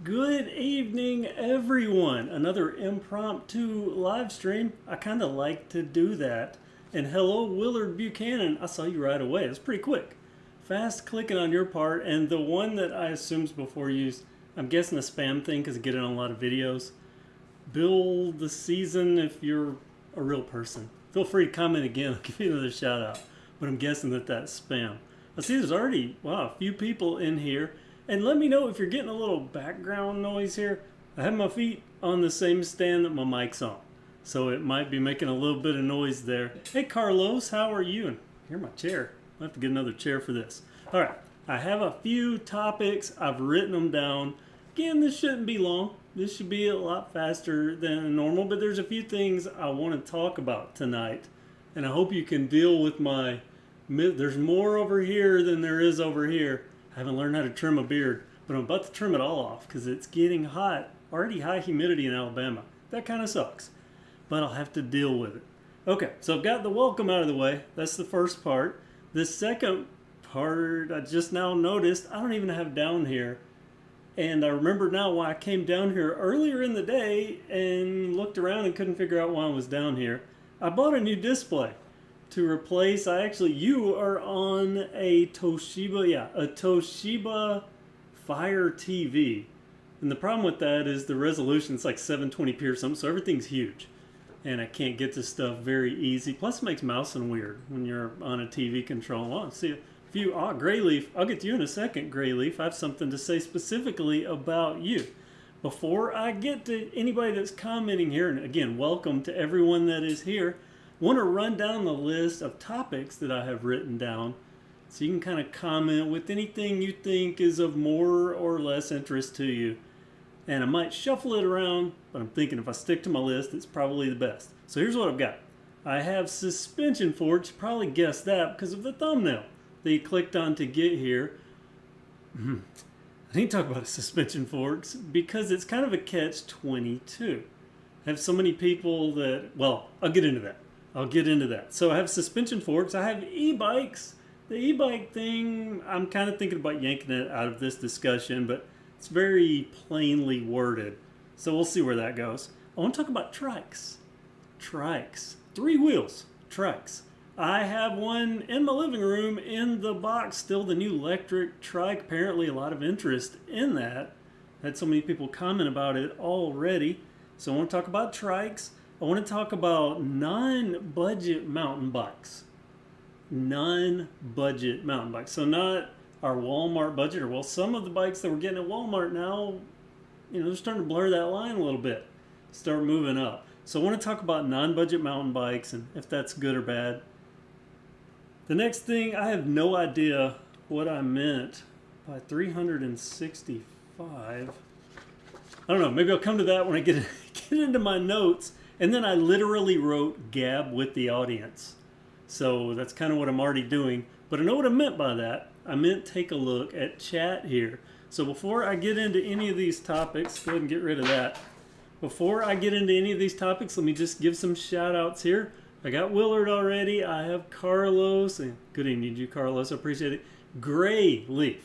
Good evening, everyone. Another impromptu live stream. I kind of like to do that. And hello, Willard Buchanan. I saw you right away. It's pretty quick. Fast clicking on your part. And the one that I assumed before used, I'm guessing a spam thing because I get it on a lot of videos. Bill the Season, if you're a real person. Feel free to comment again. I'll give you another shout out. But I'm guessing that that's spam. I see there's already, wow, a few people in here. And let me know if you're getting a little background noise here. I have my feet on the same stand that my mic's on. So it might be making a little bit of noise there. Hey Carlos, how are you? And here's my chair. I'll have to get another chair for this. All right, I have a few topics. I've written them down. Again, this shouldn't be long. This should be a lot faster than normal, but there's a few things I want to talk about tonight. And I hope you can deal with my, there's more over here than there is over here. I haven't learned how to trim a beard, but I'm about to trim it all off because it's getting hot. Already high humidity in Alabama. That kind of sucks, but I'll have to deal with it. Okay, so I've got the welcome out of the way. That's the first part. The second part, I just now noticed, I don't even have down here. And I remember now why I came down here earlier in the day and looked around and couldn't figure out why I was down here. I bought a new display to replace, you are on a Toshiba, a Toshiba Fire TV. And the problem with that is the resolution is like 720p or something, so everything's huge. And I can't get this stuff very easy. Plus it makes mousing weird when you're on a TV control. Well, see a few, Grayleaf, I'll get to you in a second, Grayleaf. I have something to say specifically about you. Before I get to anybody that's commenting here, and again, welcome to everyone that is here. Want to run down the list of topics that I have written down so you can kind of comment with anything you think is of more or less interest to you. And I might shuffle it around, but I'm thinking if I stick to my list, it's probably the best. So here's what I've got. I have suspension forks. You probably guessed that because of the thumbnail that you clicked on to get here. I need to talk about suspension forks because it's kind of a catch-22. I have so many people that, well, I'll get into that. So I have suspension forks. I have e-bikes. The e-bike thing, I'm kind of thinking about yanking it out of this discussion, but it's very plainly worded. So we'll see where that goes. I want to talk about trikes. Trikes. 3 wheels. Trikes. I have one in my living room in the box, still the new electric trike. Apparently a lot of interest in that. Had so many people comment about it already. So I want to talk about trikes. I want to talk about non-budget mountain bikes. Non-budget mountain bikes. So not our Walmart budget, or well, some of the bikes that we're getting at Walmart now, they're starting to blur that line a little bit. Start moving up. So I want to talk about non-budget mountain bikes and if that's good or bad. The next thing, I have no idea what I meant by 365. I don't know, maybe I'll come to that when I get into my notes. And then I literally wrote gab with the audience. So that's kind of what I'm already doing. But I know what I meant by that. I meant take a look at chat here. So before I get into any of these topics, go ahead and get rid of that. Before I get into any of these topics, let me just give some shout outs here. I got Willard already. I have Carlos. And good evening to you, Carlos. I appreciate it. Grayleaf.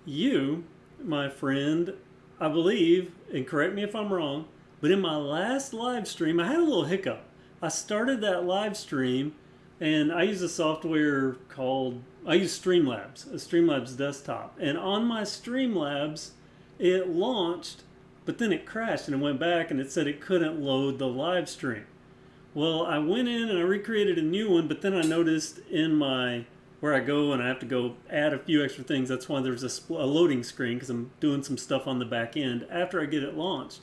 You, my friend, I believe, and correct me if I'm wrong, but in my last live stream, I had a little hiccup. I started that live stream, and I use a software called, I use Streamlabs, a Streamlabs desktop. And on my Streamlabs, it launched, but then it crashed and it went back and it said it couldn't load the live stream. Well, I went in and I recreated a new one, but then I noticed in my, where I go and I have to go add a few extra things, that's why there's a loading screen because I'm doing some stuff on the back end after I get it launched.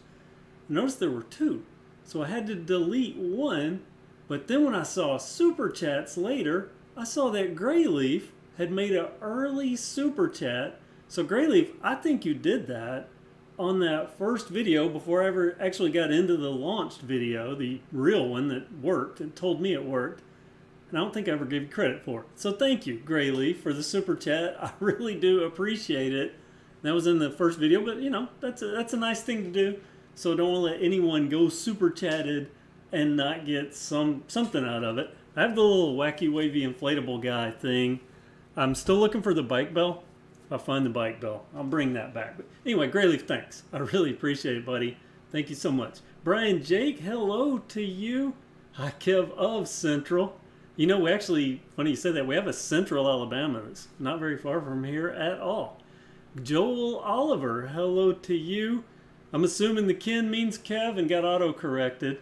Notice there were 2. So I had to delete one, but then when I saw super chats later, I saw that Grayleaf had made an early super chat. So Grayleaf, I think you did that on that first video before I ever actually got into the launched video, the real one that worked and told me it worked. And I don't think I ever gave you credit for it. So thank you, Grayleaf, for the super chat. I really do appreciate it. That was in the first video, but that's a nice thing to do. So don't want to let anyone go super chatted and not get something out of it. I have the little wacky wavy inflatable guy thing. I'm still looking for the bike bell. I find the bike bell. I'll bring that back. But anyway, Grayleaf, thanks. I really appreciate it, buddy. Thank you so much. Brian Jake, hello to you. Hi, Kev of Central. You know, we actually, funny you said that, we have a Central Alabama that's not very far from here at all. Joel Oliver, hello to you. I'm assuming the Ken means Kev and got auto-corrected.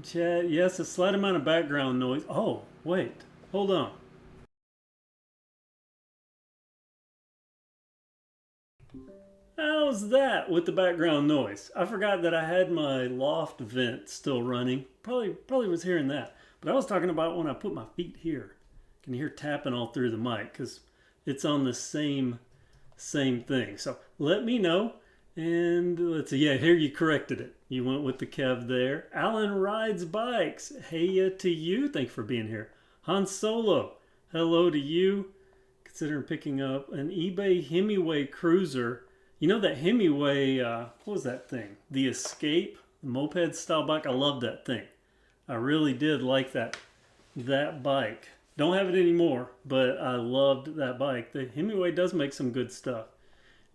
Chad, yes, a slight amount of background noise. Oh, wait, hold on. How's that with the background noise? I forgot that I had my loft vent still running. Probably was hearing that. But I was talking about when I put my feet here. Can you hear tapping all through the mic? Because it's on the same thing. So let me know. And let's see. Yeah, here you corrected it. You went with the Kev there. Alan Rides Bikes. Hey to you. Thanks for being here. Han Solo. Hello to you. Considering picking up an eBay Hemingway Cruiser. You know that Hemingway, what was that thing? The Escape, moped style bike. I love that thing. I really did like that bike. Don't have it anymore, but I loved that bike. The Hemingway does make some good stuff.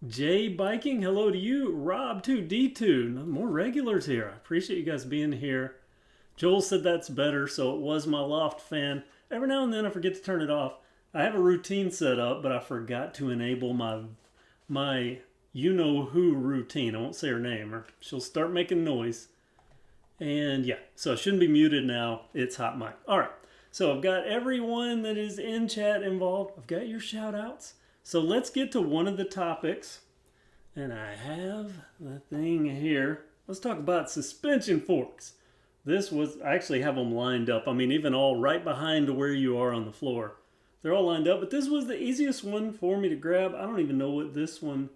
Jay Biking, hello to you. Rob 2D2, more regulars here. I appreciate you guys being here. Joel said that's better, so it was my loft fan. Every now and then I forget to turn it off. I have a routine set up, but I forgot to enable my you-know-who routine. I won't say her name, or she'll start making noise. And yeah, so it shouldn't be muted now. It's hot mic. All right, so I've got everyone that is in chat involved. I've got your shout-outs. So let's get to one of the topics. And I have the thing here. Let's talk about suspension forks. I actually have them lined up. I mean, even all right behind where you are on the floor. They're all lined up, but this was the easiest one for me to grab. I don't even know what this one...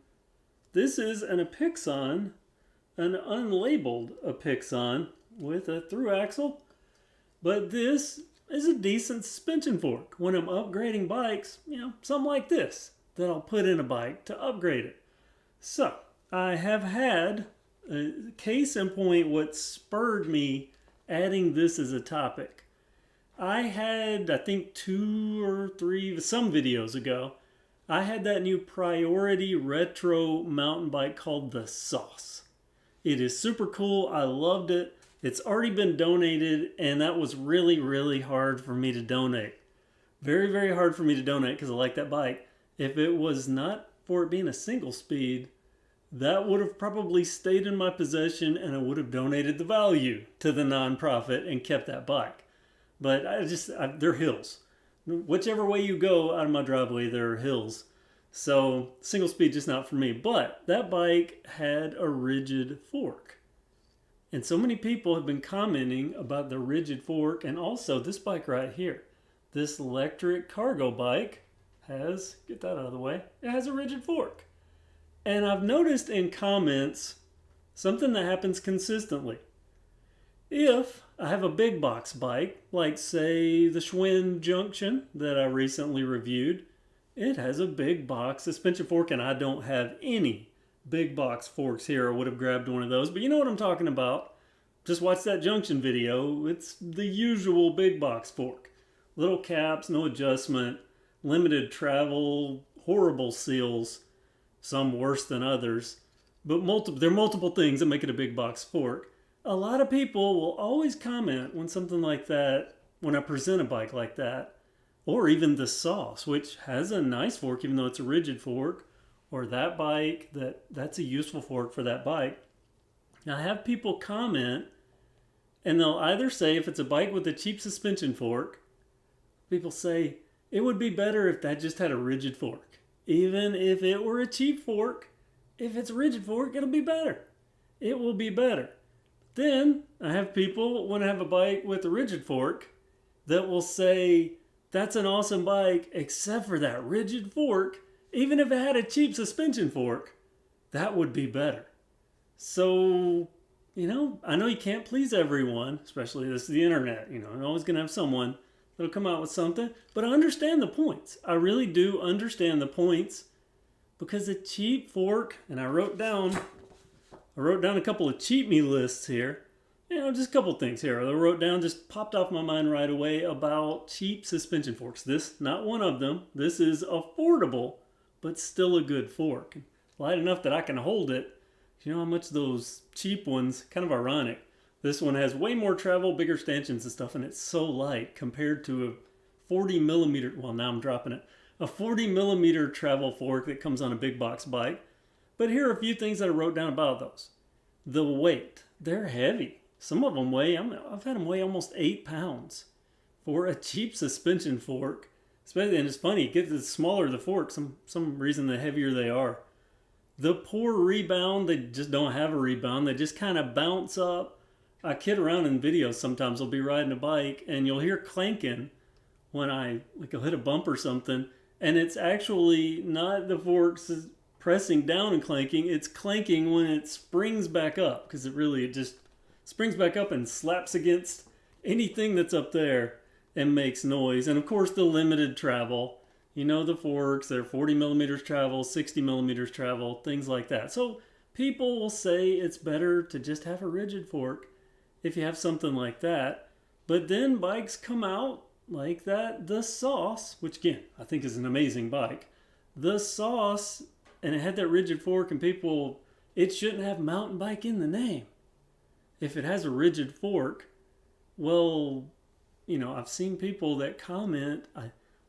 This is an Epixon, an unlabeled Epixon with a through axle. But this is a decent suspension fork. When I'm upgrading bikes, you know, something like this that I'll put in a bike to upgrade it. So, I have had a case in point what spurred me adding this as a topic. I had, I think 2 or 3, some videos ago, I had that new Priority Retro mountain bike called the Sauce. It is super cool. I loved it. It's already been donated, and that was really, really hard for me to donate. Very, very hard for me to donate because I like that bike. If it was not for it being a single speed, that would have probably stayed in my possession and I would have donated the value to the nonprofit and kept that bike. But they're hills. Whichever way you go out of my driveway, there are hills. So single speed just not for me. But that bike had a rigid fork. And so many people have been commenting about the rigid fork, and also this bike right here. This electric cargo bike has, get that out of the way, it has a rigid fork. And I've noticed in comments something that happens consistently. If I have a big box bike, like say the Schwinn Junction that I recently reviewed, it has a big box suspension fork, and I don't have any big box forks here. I would have grabbed one of those, but you know what I'm talking about. Just watch that Junction video. It's the usual big box fork. Little caps, no adjustment, limited travel, horrible seals, some worse than others, but there are multiple things that make it a big box fork. A lot of people will always comment when something like that, when I present a bike like that, or even the Sauce, which has a nice fork even though it's a rigid fork, or that bike, that's a useful fork for that bike. Now I have people comment and they'll either say if it's a bike with a cheap suspension fork, people say it would be better if that just had a rigid fork. Even if it were a cheap fork, if it's a rigid fork, it'll be better. It will be better. Then I have people when I have a bike with a rigid fork that will say that's an awesome bike except for that rigid fork. Even if it had a cheap suspension fork, that would be better. So, you know, I know you can't please everyone, especially this is the internet. You know, I'm always going to have someone that'll come out with something, but I understand the points. I really do understand the points because a cheap fork, and I wrote down a couple of cheat me lists here. You know, just a couple things here. I wrote down, just popped off my mind right away about cheap suspension forks. This, not one of them. This is affordable but still a good fork. Light enough that I can hold it. You know how much those cheap ones, kind of ironic. This one has way more travel, bigger stanchions and stuff, and it's so light compared to a 40 millimeter, well now I'm dropping it, a 40 millimeter travel fork that comes on a big box bike. But here are a few things that I wrote down about those. The weight, they're heavy. Some of them weigh, I've had them weigh almost 8 pounds. For a cheap suspension fork, especially, and it's funny, it gets the smaller the fork, some reason the heavier they are. The poor rebound, they just don't have a rebound. They just kind of bounce up. I kid around in videos sometimes. I'll be riding a bike and you'll hear clanking when I'll hit a bump or something. And it's actually not the forks pressing down and clanking. It's clanking when it springs back up, because it just springs back up and slaps against anything that's up there and makes noise. And of course the limited travel. You know the forks, they're 40 millimeters travel, 60 millimeters travel, things like that. So people will say it's better to just have a rigid fork if you have something like that. But then bikes come out like that, the Sauce, which again, I think is an amazing bike. The Sauce, and it had that rigid fork, and people, it shouldn't have mountain bike in the name. If it has a rigid fork, well, you know, I've seen people that comment,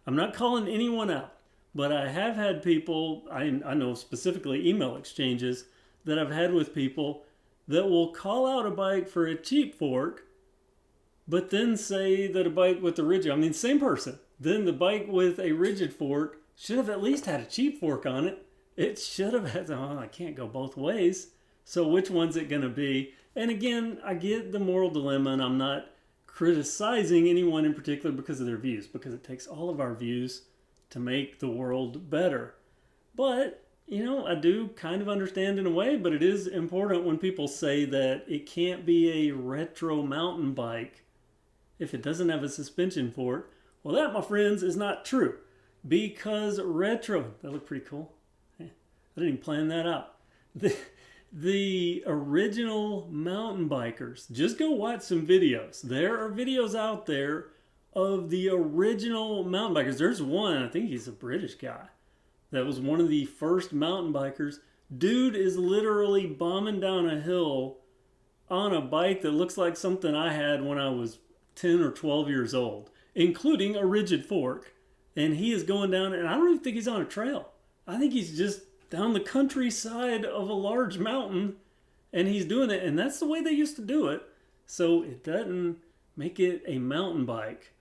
I'm not calling anyone out, but I have had people, I know specifically email exchanges that I've had with people that will call out a bike for a cheap fork, but then say that a bike with a rigid, same person, then the bike with a rigid fork should have at least had a cheap fork on it. It should have had, I can't go both ways. So which one's it going to be? And again, I get the moral dilemma, and I'm not criticizing anyone in particular because of their views, because it takes all of our views to make the world better. But, you know, I do kind of understand in a way, but it is important when people say that it can't be a retro mountain bike if it doesn't have a suspension fork. Well, that, my friends, is not true, because retro, that looked pretty cool. I didn't even plan that out. The original mountain bikers, just go watch some videos. There are videos out there of the original mountain bikers. There's one, I think he's a British guy, that was one of the first mountain bikers. Dude is literally bombing down a hill on a bike that looks like something I had when I was 10 or 12 years old, including a rigid fork. And he is going down, and I don't even think he's on a trail. I think he's just down the countryside of a large mountain, and he's doing it, and that's the way they used to do it. So it doesn't make it a mountain bike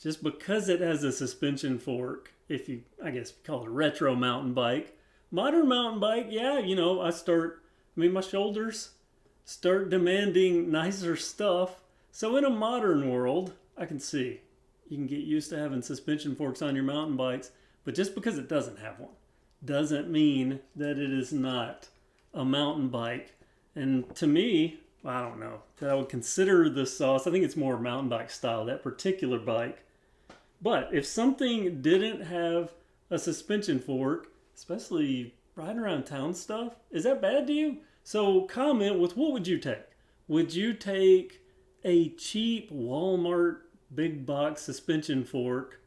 just because it has a suspension fork. If you, I guess, call it a retro mountain bike. Modern mountain bike, yeah, you know, my shoulders start demanding nicer stuff. So in a modern world, I can see you can get used to having suspension forks on your mountain bikes, but just because it doesn't have one doesn't mean that it is not a mountain bike. And to me, I don't know that I would consider the Sauce. I think it's more mountain bike style, that particular bike. But if something didn't have a suspension fork, especially riding around town stuff, is that bad to you? So comment with, what would you take? Would you take a cheap Walmart big box suspension fork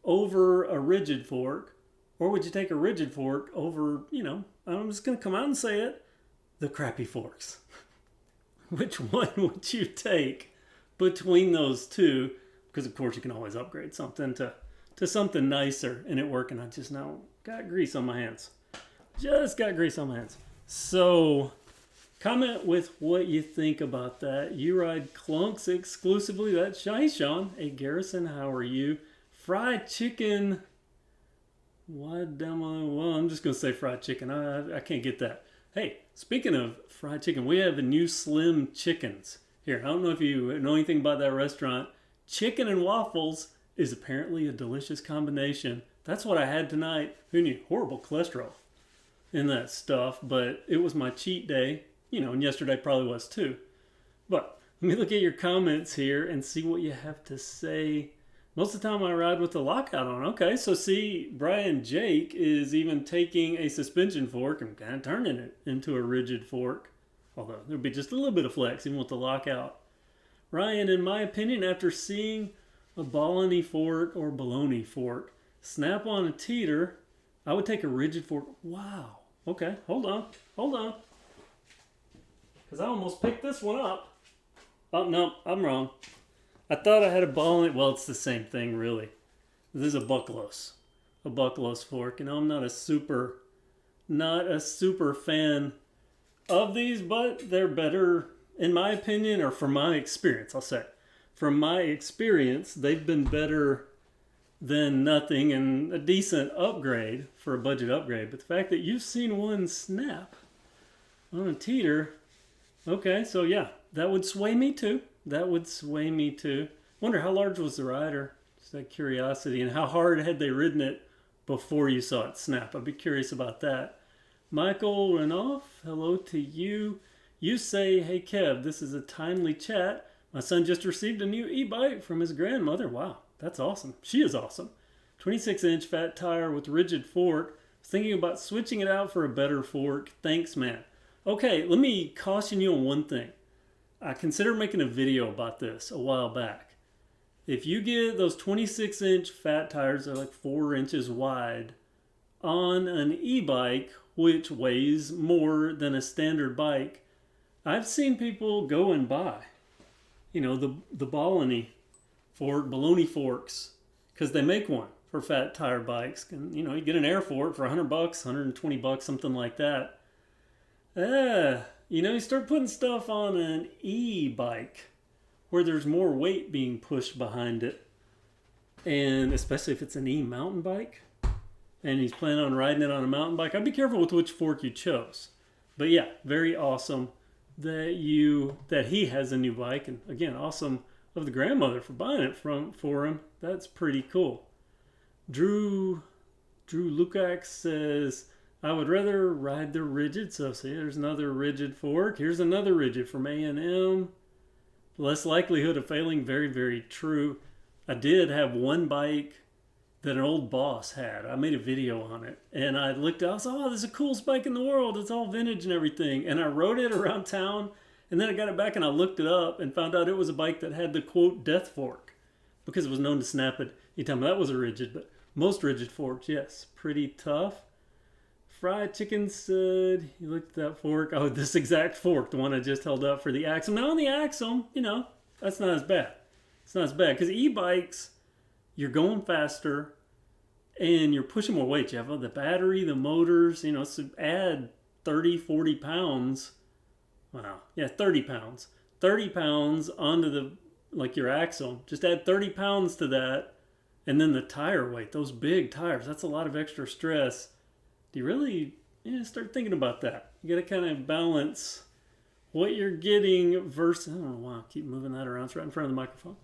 over a rigid fork? Or would you take a rigid fork over, you know, I'm just going to come out and say it, the crappy forks? Which one would you take between those two? Because, of course, you can always upgrade something to something nicer and it working. I just now got grease on my hands. Just got grease on my hands. So, comment with what you think about that. You ride clunks exclusively. That's Shy Sean. Hey, Garrison, how are you? Fried chicken. Well, I'm just going to say fried chicken. I can't get that. Hey, speaking of fried chicken, we have a new Slim Chickens here. I don't know if you know anything about that restaurant. Chicken and waffles is apparently a delicious combination. That's what I had tonight. Who knew? Horrible cholesterol in that stuff, but it was my cheat day, you know, and yesterday probably was too. But let me look at your comments here and see what you have to say. Most of the time I ride with the lockout on. Okay, so see, Brian Jake is even taking a suspension fork and kind of turning it into a rigid fork. Although there'll be just a little bit of flex even with the lockout. Ryan, in my opinion, after seeing a Baloney fork or Baloney fork snap on a teeter, I would take a rigid fork. Wow. Okay, hold on. Hold on. Because I almost picked this one up. Oh, no, I'm wrong. I thought I had a ball in it. Well, it's the same thing, really. This is a buckless. A buckless fork. You know, I'm not a super fan of these, but they're better, in my opinion, or from my experience, I'll say. From my experience, they've been better than nothing and a decent upgrade for a budget upgrade. But the fact that you've seen one snap on a teeter, okay, so yeah, that would sway me too. That would sway me too. Wonder how large was the rider? Just that curiosity. And how hard had they ridden it before you saw it snap? I'd be curious about that. Michael Renoff, hello to you. You say, hey Kev, this is a timely chat. My son just received a new e-bike from his grandmother. Wow, that's awesome. She is awesome. 26-inch fat tire with rigid fork. Was thinking about switching it out for a better fork. Thanks, man. Okay, let me caution you on one thing. I considered making a video about this a while back. If you get those 26-inch fat tires that are like 4 inches wide on an e-bike, which weighs more than a standard bike, I've seen people go and buy, you know, the baloney baloney forks, because they make one for fat tire bikes. And, you know, you get an air fork for $100, $120, something like that. You know, you start putting stuff on an e-bike where there's more weight being pushed behind it. And especially if it's an e-mountain bike and he's planning on riding it on a mountain bike, I'd be careful with which fork you chose. But yeah, very awesome that he has a new bike. And again, awesome of the grandmother for buying it for him. That's pretty cool. Drew Lukacs says, I would rather ride the rigid. So see, there's another rigid fork. Here's another rigid from A&M. Less likelihood of failing. Very, very true. I did have one bike that an old boss had. I made a video on it. And I looked out, I said, oh, this is the coolest bike in the world. It's all vintage and everything. And I rode it around town. And then I got it back and I looked it up and found out it was a bike that had the, quote, death fork. Because it was known to snap at any time. That was a rigid, but most rigid forks, yes. Pretty tough. Fried Chicken said, he looked at that fork. Oh, this exact fork, the one I just held up for the Axum. Now on the Axum, you know, that's not as bad. It's not as bad because e-bikes, you're going faster and you're pushing more weight. You have the battery, the motors, you know, so add 30, 40 pounds. Wow. Yeah, 30 pounds. 30 pounds onto the, like your Axum. Just add 30 pounds to that. And then the tire weight, those big tires, that's a lot of extra stress. Do you really start thinking about that? You got to kind of balance what you're getting versus, I don't know why I keep moving that around. It's right in front of the microphone.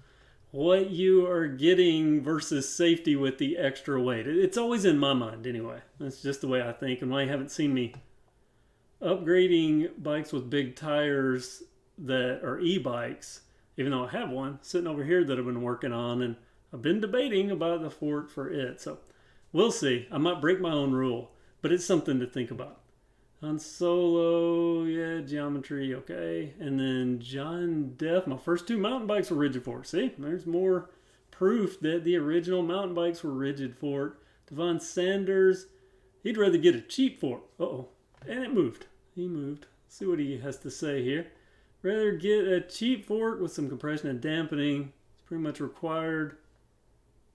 What you are getting versus safety with the extra weight. It's always in my mind anyway. That's just the way I think. And why you haven't seen me upgrading bikes with big tires that are e-bikes, even though I have one sitting over here that I've been working on. And I've been debating about the fork for it. So we'll see. I might break my own rule. But it's something to think about. Han Solo, yeah, geometry, okay. And then John Deff, my first 2 mountain bikes were rigid fork. See, there's more proof that the original mountain bikes were rigid fork. Devon Sanders, he'd rather get a cheap fork. Uh-oh, and it moved. He moved. Let's see what he has to say here. Rather get a cheap fork with some compression and dampening. It's pretty much required.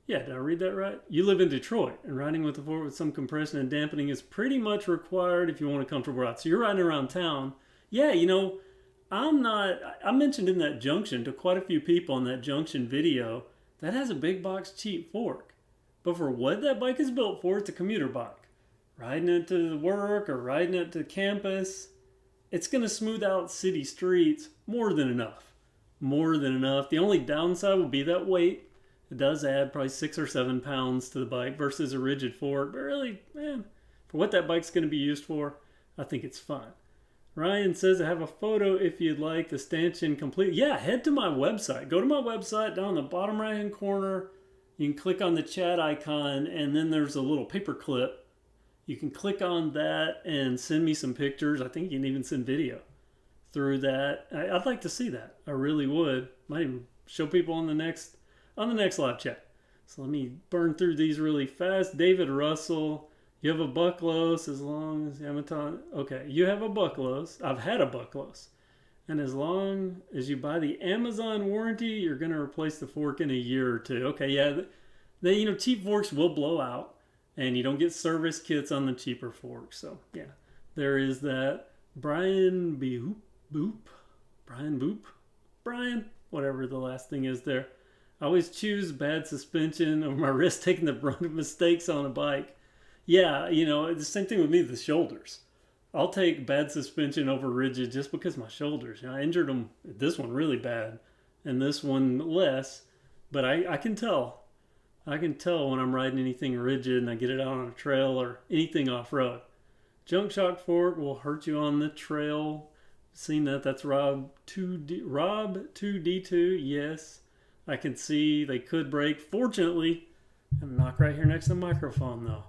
Yeah, did I read that right? You live in Detroit, and riding with a fork with some compression and dampening is pretty much required if you want a comfortable ride. So you're riding around town. Yeah, you know, I mentioned in that junction to quite a few people in that junction video, that has a big box cheap fork. But for what that bike is built for, it's a commuter bike. Riding it to work or riding it to campus, it's going to smooth out city streets more than enough. More than enough. The only downside would be that weight. It does add probably 6 or 7 pounds to the bike versus a rigid fork. But really, man, for what that bike's going to be used for, I think it's fine. Ryan says, I have a photo if you'd like the stanchion complete. Yeah, head to my website. Go to my website down in the bottom right-hand corner. You can click on the chat icon, and then there's a little paper clip. You can click on that and send me some pictures. I think you can even send video through that. I'd like to see that. I really would. Might even show people on the next live chat. So let me burn through these really fast. David Russell, You have a bucklos as long as Amazon. Okay, you have a bucklos. I've had a bucklos. And as long as you buy the Amazon warranty, you're going to replace the fork in a year or two. Okay, yeah. Cheap forks will blow out, and you don't get service kits on the cheaper forks. So, yeah, there is that. Brian Brian, whatever the last thing is there. I always choose bad suspension over my wrist taking the brunt of mistakes on a bike. Yeah, it's the same thing with me, the shoulders. I'll take bad suspension over rigid just because my shoulders. I injured them, this one really bad, and this one less. But I can tell. I can tell when I'm riding anything rigid and I get it out on a trail or anything off-road. Junk shock fork will hurt you on the trail. Seen that? That's Rob 2D2. Yes, I can see they could break. Fortunately, I'm knock right here next to the microphone though.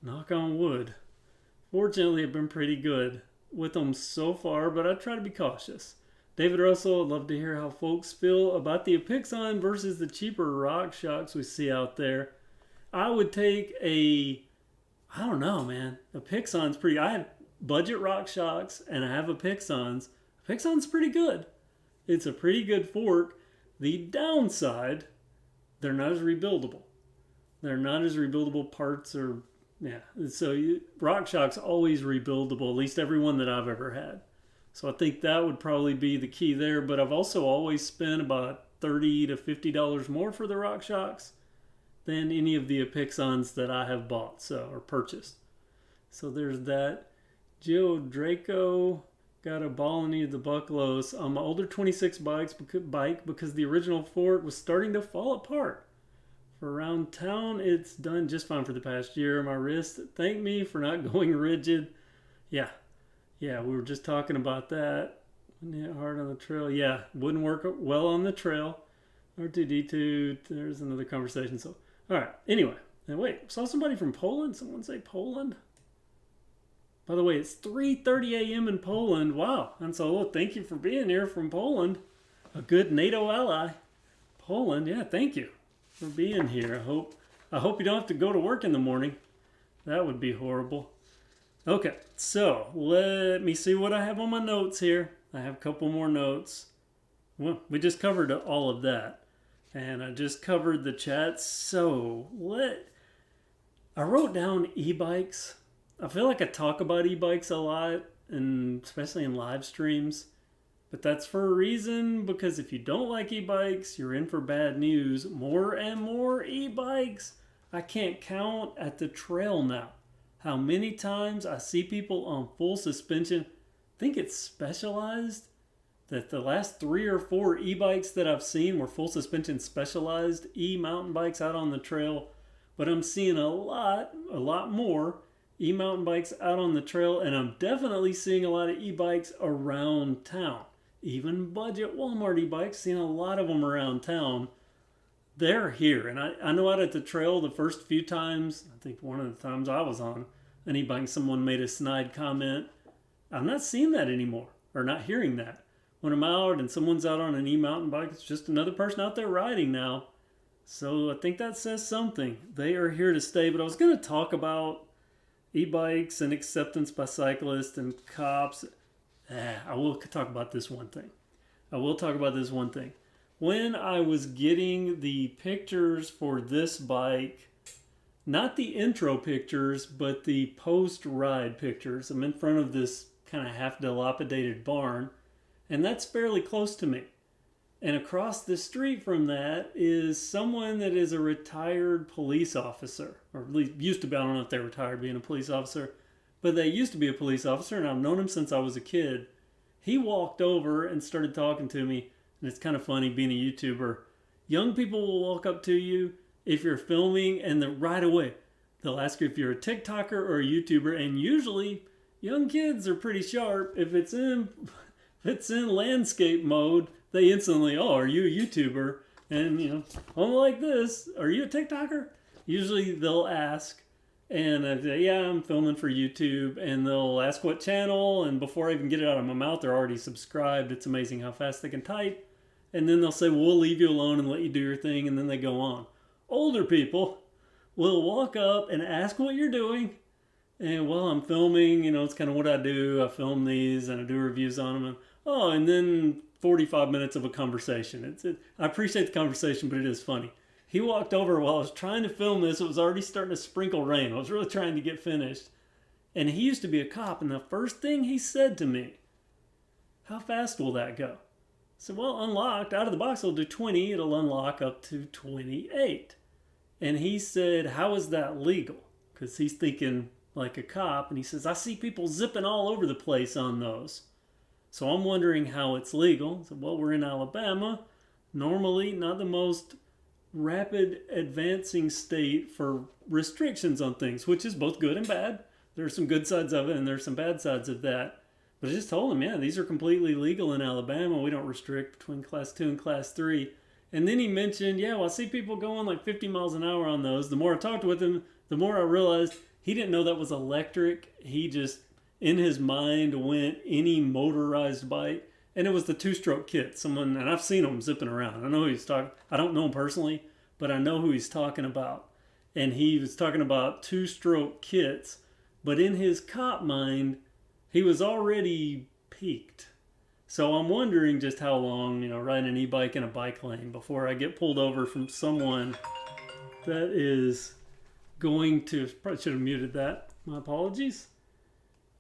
Knock on wood. Fortunately, I've been pretty good with them so far, but I try to be cautious. David Russell, I'd love to hear how folks feel about the Epixon versus the cheaper rock shocks we see out there. I would take I don't know, man. Epixon's pretty, I have budget rock shocks and I have Epixons. Epixon's pretty good. It's a pretty good fork. The downside, they're not as rebuildable. They're not as rebuildable parts or yeah, so RockShox's always rebuildable, at least every one that I've ever had. So I think that would probably be the key there. But I've also always spent about $30 to $50 more for the RockShox than any of the Epixons that I have bought or purchased. So there's that. Joe Draco got a ball in the bucklos on my older 26 bike because the original fork was starting to fall apart. Around town, it's done just fine for the past year. My wrist thanked me for not going rigid. Yeah, we were just talking about that. Wouldn't hit hard on the trail. Yeah, wouldn't work well on the trail. R2D2, there's another conversation. So, all right. Anyway, and wait, saw somebody from Poland. Someone say Poland. By the way, it's 3:30 a.m. in Poland. Wow. And so, thank you for being here from Poland. A good NATO ally. Poland, yeah, thank you for being here. I hope you don't have to go to work in the morning. That would be horrible. Okay, so let me see what I have on my notes here. I have a couple more notes. Well, we just covered all of that. And I just covered the chat. So I wrote down e-bikes. I feel like I talk about e-bikes a lot, and especially in live streams. But that's for a reason, because if you don't like e-bikes, you're in for bad news. More and more e-bikes. I can't count at the trail now how many times I see people on full suspension. I think it's Specialized that the last 3 or 4 e-bikes that I've seen were full suspension Specialized e-mountain bikes out on the trail. But I'm seeing a lot more e-mountain bikes out on the trail, and I'm definitely seeing a lot of e-bikes around town. Even budget Walmart e-bikes, seeing a lot of them around town. They're here. And I know out at the trail the first few times, I think one of the times I was on an e-bike, someone made a snide comment. I'm not seeing that anymore, or not hearing that. When I'm out and someone's out on an e-mountain bike, it's just another person out there riding now. So I think that says something. They are here to stay. But I was going to talk about e-bikes and acceptance by cyclists and cops. I will talk about this one thing. When I was getting the pictures for this bike, not the intro pictures, but the post-ride pictures, I'm in front of this kind of half-dilapidated barn, and that's fairly close to me. And across the street from that is someone that is a retired police officer, or at least used to be. I don't know if they're retired being a police officer, but they used to be a police officer, and I've known him since I was a kid. He walked over and started talking to me, and it's kind of funny being a YouTuber. Young people will walk up to you if you're filming, and then right away they'll ask you if you're a TikToker or a YouTuber, and usually young kids are pretty sharp. If it's in landscape mode, they instantly, oh, are you a YouTuber? And I'm like this, are you a TikToker? Usually they'll ask. And I say, yeah, I'm filming for YouTube. And they'll ask what channel. And before I even get it out of my mouth, they're already subscribed. It's amazing how fast they can type. And then they'll say, well, we'll leave you alone and let you do your thing. And then they go on. Older people will walk up and ask what you're doing. And while I'm filming, it's kind of what I do. I film these and I do reviews on them. And then 45 minutes of a conversation. I appreciate the conversation, but it is funny. He walked over while I was trying to film this. It was already starting to sprinkle rain. I was really trying to get finished. And he used to be a cop. And the first thing he said to me, "How fast will that go?" I said, "Well, unlocked, out of the box, it'll do 20. It'll unlock up to 28. And he said, "How is that legal?" Because he's thinking like a cop. And he says, "I see people zipping all over the place on those." So I'm wondering how it's legal. I said, "Well, we're in Alabama. Normally, not the most rapid advancing state for restrictions on things, which is both good and bad. There's some good sides of it and there's some bad sides of that." But I just told him, yeah, these are completely legal in Alabama. We don't restrict between class 2 and class 3. And then he mentioned, yeah, well, I see people going like 50 miles an hour on those. The more I talked with him, the more I realized he didn't know that was electric. He just, in his mind, went any motorized bike. And it was the two-stroke kit. Someone, and I've seen him zipping around. I know who he's talking. I don't know him personally, but I know who he's talking about. And he was talking about two-stroke kits. But in his cop mind, he was already peaked. So I'm wondering just how long, riding an e-bike in a bike lane before I get pulled over from someone that is going to, probably should have muted that, my apologies,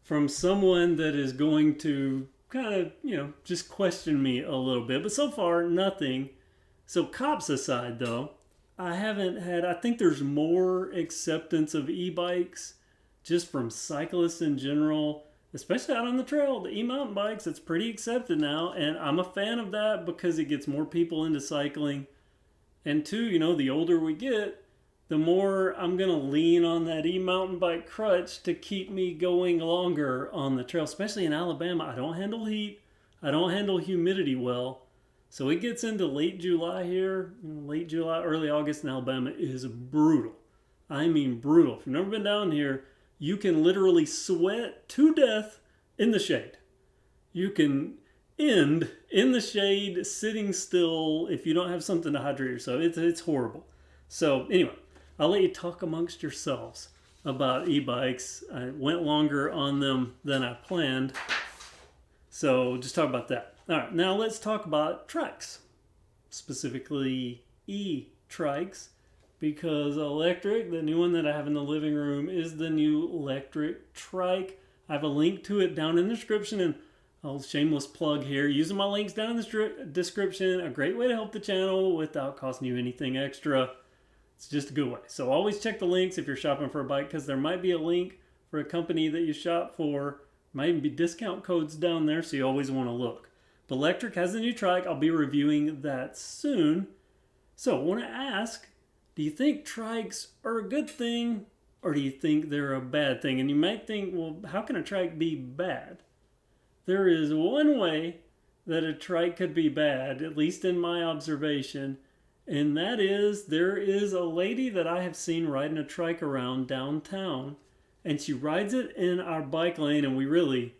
from someone that is going to kind of, just question me a little bit. But so far, nothing. So cops aside, though, I think there's more acceptance of e-bikes just from cyclists in general, especially out on the trail. The e-mountain bikes, it's pretty accepted now, and I'm a fan of that because it gets more people into cycling. And two, the older we get, the more I'm going to lean on that e-mountain bike crutch to keep me going longer on the trail, especially in Alabama. I don't handle heat. I don't handle humidity well. So it gets into late July here. Late July, early August in Alabama is brutal. I mean brutal. If you've never been down here, you can literally sweat to death in the shade. You can end in the shade sitting still if you don't have something to hydrate yourself. It's horrible. So anyway, I'll let you talk amongst yourselves about e-bikes. I went longer on them than I planned. So just talk about that. All right, now let's talk about Trikes, specifically e-Trikes. Because electric, the new one that I have in the living room, is the new electric trike. I have a link to it down in the description, and I'll shameless plug here. Using my links down in the description, a great way to help the channel without costing you anything extra. It's just a good way. So always check the links if you're shopping for a bike, because there might be a link for a company that you shop for. Might even be discount codes down there, so you always want to look. But electric has a new trike. I'll be reviewing that soon. So I want to ask, do you think trikes are a good thing, or do you think they're a bad thing? And you might think, well, how can a trike be bad? There is one way that a trike could be bad, at least in my observation, and that is there is a lady that I have seen riding a trike around downtown, and she rides it in our bike lane, and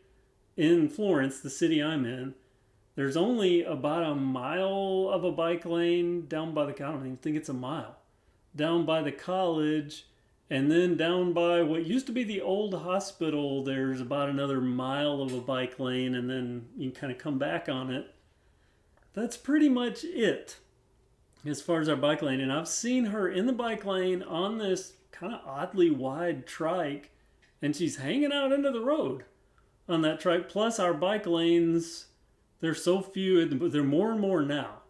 in Florence, the city I'm in, there's only about a mile of a bike lane down by I don't even think it's a mile. Down by the college, and then down by what used to be the old hospital, there's about another mile of a bike lane, and then you can kind of come back on it. That's pretty much it as far as our bike lane. And I've seen her in the bike lane on this kind of oddly wide trike, and she's hanging out into the road on that trike. Plus our bike lanes, there's so few, they're more and more now.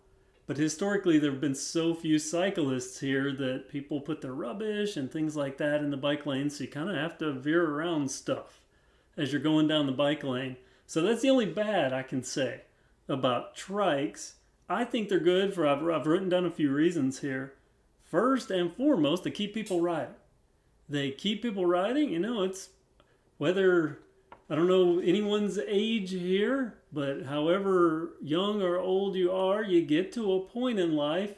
But historically, there have been so few cyclists here that people put their rubbish and things like that in the bike lane, so you kind of have to veer around stuff as you're going down the bike lane. So that's the only bad I can say about trikes. I think they're good for, I've written down a few reasons here. First and foremost, they keep people riding. They keep people riding. It's whether, I don't know anyone's age here, but however young or old you are, you get to a point in life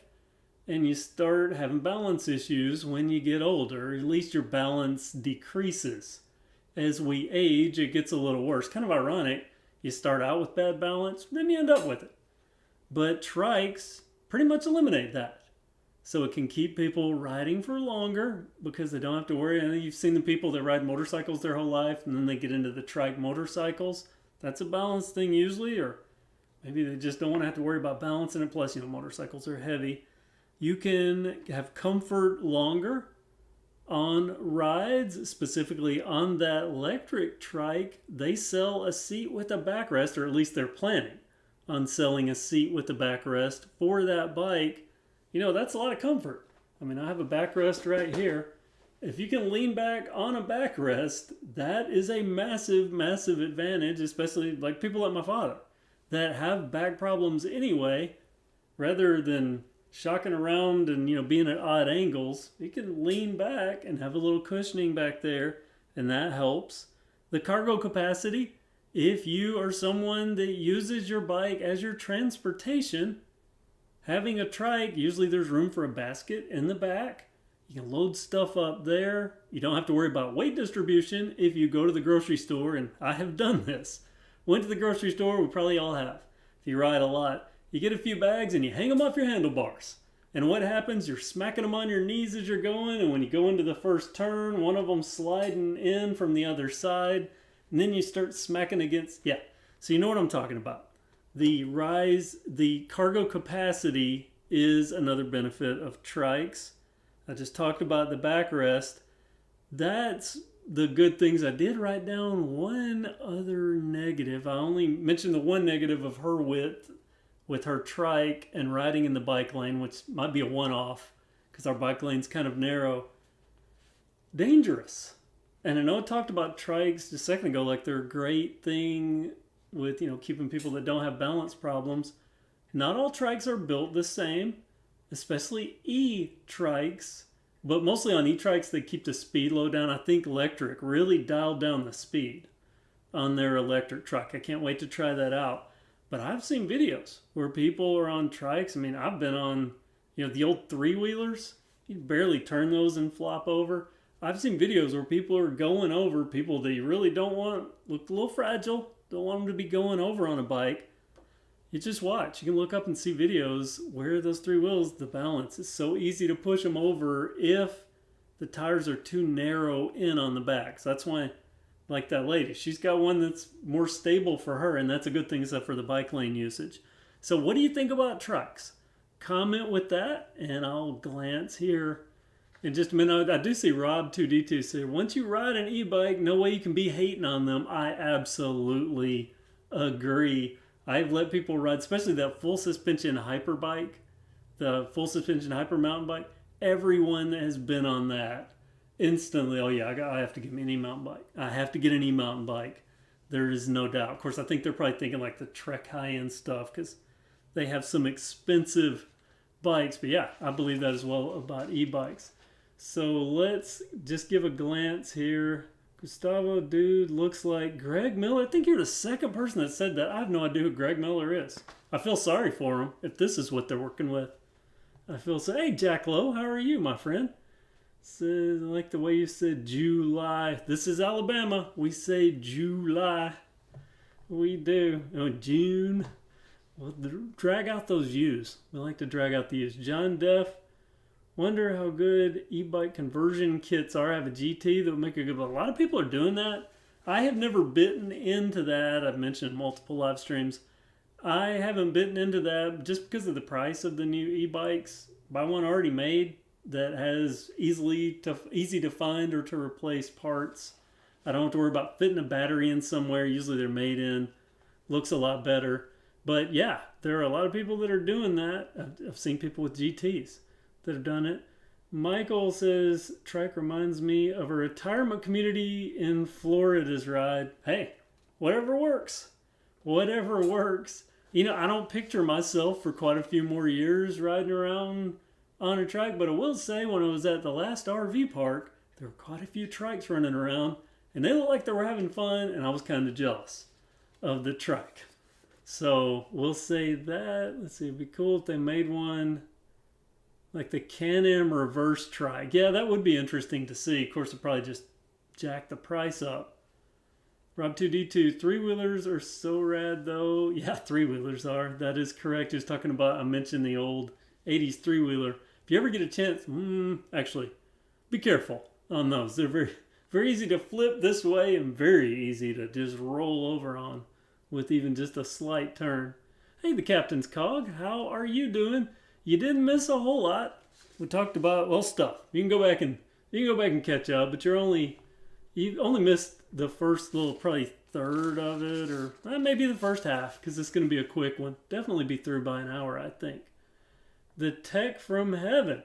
and you start having balance issues when you get older. At least your balance decreases. As we age, it gets a little worse. Kind of ironic. You start out with bad balance, then you end up with it. But trikes pretty much eliminate that. So it can keep people riding for longer because they don't have to worry. I know you've seen the people that ride motorcycles their whole life and then they get into the trike motorcycles. That's a balance thing usually, or maybe they just don't want to have to worry about balancing it. Plus, motorcycles are heavy. You can have comfort longer on rides, specifically on that electric trike. They sell a seat with a backrest, or at least they're planning on selling a seat with a backrest for that bike. That's a lot of comfort. I mean, I have a backrest right here. If you can lean back on a backrest, that is a massive, massive advantage, especially like people like my father that have back problems anyway. Rather than shocking around and being at odd angles, you can lean back and have a little cushioning back there, and that helps. The cargo capacity, if you are someone that uses your bike as your transportation, having a trike, usually there's room for a basket in the back. You can load stuff up there. You don't have to worry about weight distribution if you go to the grocery store, and I have done this. Went to the grocery store, we probably all have. If you ride a lot, you get a few bags and you hang them off your handlebars. And what happens? You're smacking them on your knees as you're going, and when you go into the first turn, one of them sliding in from the other side, and then you start smacking against, so you know what I'm talking about. The cargo capacity is another benefit of trikes. I just talked about the backrest. That's the good things. I did write down one other negative. I only mentioned the one negative of her width with her trike and riding in the bike lane, which might be a one-off because our bike lane's kind of narrow. Dangerous. And I know I talked about trikes just a second ago, like they're a great thing with, keeping people that don't have balance problems. Not all trikes are built the same, especially e-trikes, but mostly on e-trikes, they keep the speed low down. I think electric really dialed down the speed on their electric trike. I can't wait to try that out. But I've seen videos where people are on trikes. I mean, I've been on, the old three-wheelers. You barely turn those and flop over. I've seen videos where people are going over people that you really don't want, look a little fragile, don't want them to be going over on a bike. You just watch. You can look up and see videos where those three wheels, the balance is so easy to push them over if the tires are too narrow in on the back. So that's why, like that lady, she's got one that's more stable for her, and that's a good thing except for the bike lane usage. So what do you think about trikes? Comment with that, and I'll glance here in just a minute. I do see Rob2D2 say, once you ride an e-bike, no way you can be hating on them. I absolutely agree. I've let people ride, especially that full suspension hyper bike, the full suspension hyper mountain bike. Everyone that has been on that instantly, I have to get me an e-mountain bike. I have to get an e-mountain bike. There is no doubt. Of course, I think they're probably thinking like the Trek high-end stuff because they have some expensive bikes. But yeah, I believe that as well about e-bikes. So let's just give a glance here. Gustavo, dude, looks like Greg Miller. I think you're the second person that said that. I have no idea who Greg Miller is. I feel sorry for him if this is what they're working with. I feel so. Hey, Jack Lowe, how are you, my friend? Says, I like the way you said July. This is Alabama. We say July. We do. Oh, June. We'll drag out those U's. We like to drag out the U's. John Deff. Wonder how good e-bike conversion kits are. I have a GT that would make a good, but a lot of people are doing that. I have never bitten into that. I've mentioned in multiple live streams. I haven't bitten into that just because of the price of the new e-bikes. Buy one already made that has easy to find or to replace parts. I don't have to worry about fitting a battery in somewhere. Usually they're made in. Looks a lot better. But yeah, there are a lot of people that are doing that. I've seen people with GTs that have done it. Michael says, trike reminds me of a retirement community in Florida's ride. Hey, whatever works. Whatever works. I don't picture myself for quite a few more years riding around on a trike, but I will say when I was at the last RV park, there were quite a few trikes running around, and they looked like they were having fun, and I was kind of jealous of the trike. So we'll say that. Let's see, it'd be cool if they made one like the Can-Am reverse trike. Yeah, that would be interesting to see. Of course, it'd probably just jack the price up. Rob2D2, three-wheelers are so rad, though. Yeah, three-wheelers are. That is correct. He was talking about, I mentioned the old 80s three-wheeler. If you ever get a chance, actually, be careful on those. They're very, very easy to flip this way and very easy to just roll over on with even just a slight turn. Hey, the Captain's Cog, how are you doing? You didn't miss a whole lot. We talked about, well, stuff. You can go back and catch up, but you only missed the first little probably third of it, or maybe the first half, because it's going to be a quick one. Definitely be through by an hour, I think. The Tech from Heaven.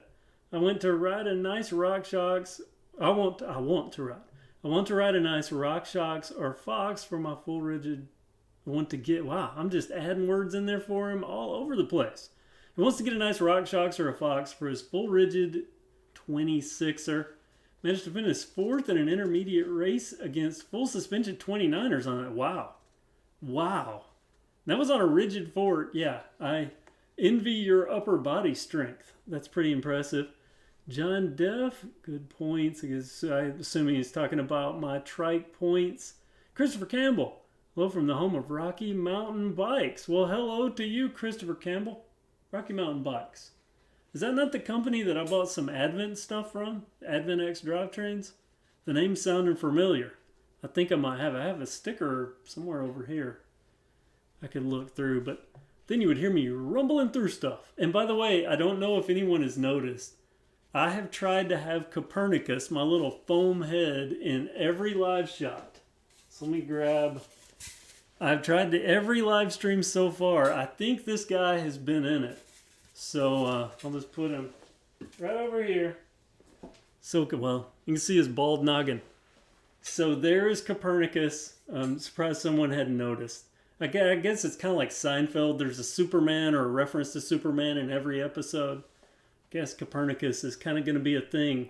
I went to ride a nice RockShox. I want to ride a nice RockShox or Fox for my full rigid. Wow, I'm just adding words in there for him all over the place. He wants to get a nice RockShox or a Fox for his full rigid 26er. Managed to finish fourth in an intermediate race against full suspension 29ers on it. Wow. That was on a rigid fort. Yeah, I envy your upper body strength. That's pretty impressive. John Deff, good points. I'm assuming he's talking about my trike points. Christopher Campbell, hello from the home of Rocky Mountain Bikes. Well, hello to you, Christopher Campbell. Rocky Mountain Bikes. Is that not the company that I bought some Advent stuff from? Advent X drivetrains? The name sounded familiar. I think I might have. I have a sticker somewhere over here I could look through, but then you would hear me rumbling through stuff. And by the way, I don't know if anyone has noticed, I have tried to have Copernicus, my little foam head, in every live shot. So let me grab. I've tried to every live stream so far. I think this guy has been in it. So I'll just put him right over here. So, well, you can see his bald noggin. So there is Copernicus. I'm surprised someone hadn't noticed. I guess it's kind of like Seinfeld. There's a Superman or a reference to Superman in every episode. I guess Copernicus is kind of going to be a thing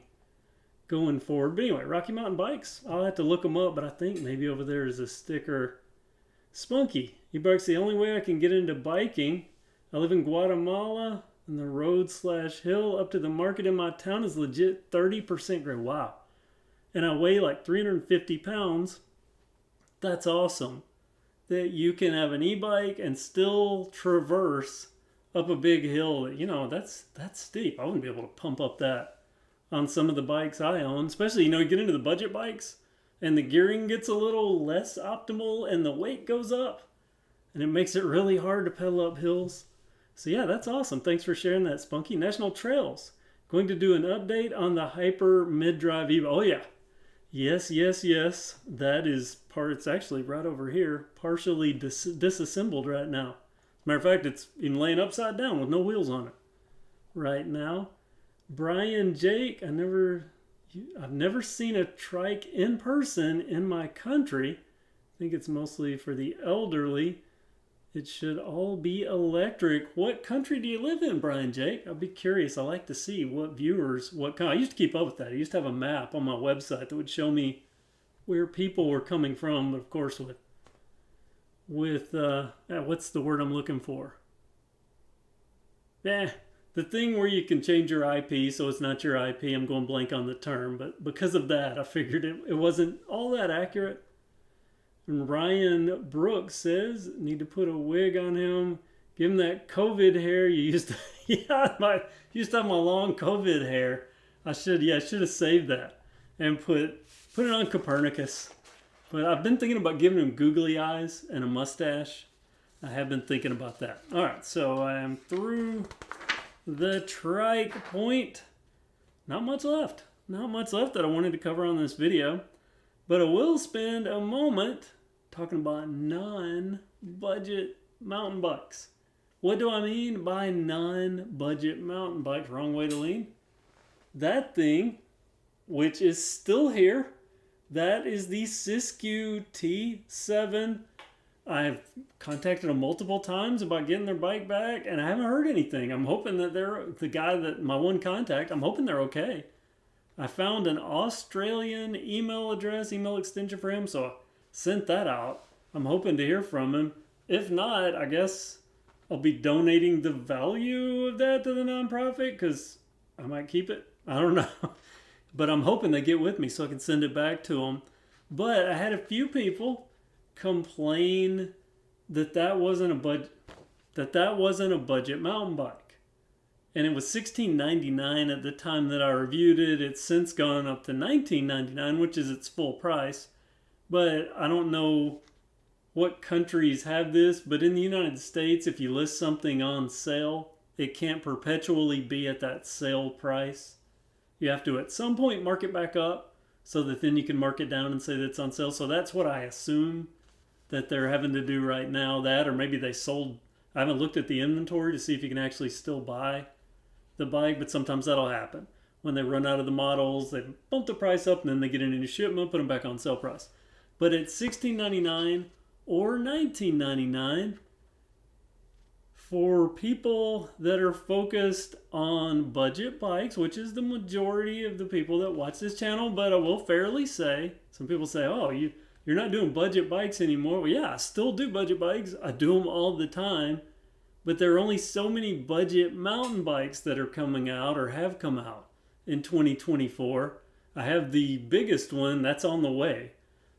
going forward. But anyway, Rocky Mountain Bikes. I'll have to look them up, but I think maybe over there is a sticker. Spunky. eBikes, the only way I can get into biking. I live in Guatemala, and the road/hill up to the market in my town is legit 30% grade. Wow. And I weigh like 350 pounds. That's awesome. That you can have an e-bike and still traverse up a big hill. You know, that's steep. I wouldn't be able to pump up that on some of the bikes I own. Especially, you get into the budget bikes, and the gearing gets a little less optimal, and the weight goes up. And it makes it really hard to pedal up hills. So yeah, that's awesome. Thanks for sharing that, Spunky. National Trails. Going to do an update on the Hyper mid-drive e-bike. Oh yeah. Yes. That is it's actually right over here, partially disassembled right now. As a matter of fact, it's even laying upside down with no wheels on it right now. Brian Jake, I've never seen a trike in person in my country. I think it's mostly for the elderly. It should all be electric. What country do you live in, Brian Jake? I'd be curious. I like to see what viewers, I used to keep up with that. I used to have a map on my website that would show me where people were coming from. But of course, what's the word I'm looking for? The thing where you can change your IP so it's not your IP. I'm going blank on the term, but because of that, I figured it wasn't all that accurate. And Ryan Brooks says, need to put a wig on him. Give him that COVID hair. You used to, used to have my long COVID hair. I should have saved that and put it on Copernicus. But I've been thinking about giving him googly eyes and a mustache. I have been thinking about that. All right, so I am through the trike point. Not much left. Not much left that I wanted to cover on this video. But I will spend a moment talking about non-budget mountain bikes. What do I mean by non-budget mountain bikes? Wrong way to lean. That thing, which is still here, that is the Siskiyou T7. I've contacted them multiple times about getting their bike back, and I haven't heard anything. I'm hoping that my one contact, I'm hoping they're okay. I found an Australian email extension for him, so I sent that out. I'm hoping to hear from him. If not, I guess I'll be donating the value of that to the nonprofit, because I might keep it. I don't know. But I'm hoping they get with me so I can send it back to them. But I had a few people complain that wasn't a budget mountain bike. and it was $16.99 at the time that I reviewed it. It's since gone up to $19.99, which is its full price. But I don't know what countries have this, but in the United States, if you list something on sale, it can't perpetually be at that sale price. You have to at some point mark it back up so that then you can mark it down and say that it's on sale. So that's what I assume that they're having to do right now. That, or maybe they sold. I haven't looked at the inventory to see if you can actually still buy the bike, but sometimes that'll happen. When they run out of the models, they bump the price up and then they get a new shipment, put them back on sale price. But at $16.99 or $19.99, for people that are focused on budget bikes, which is the majority of the people that watch this channel, but I will fairly say, some people say, oh, you're not doing budget bikes anymore. Well, yeah, I still do budget bikes. I do them all the time. But there are only so many budget mountain bikes that are coming out or have come out in 2024. I have the biggest one that's on the way.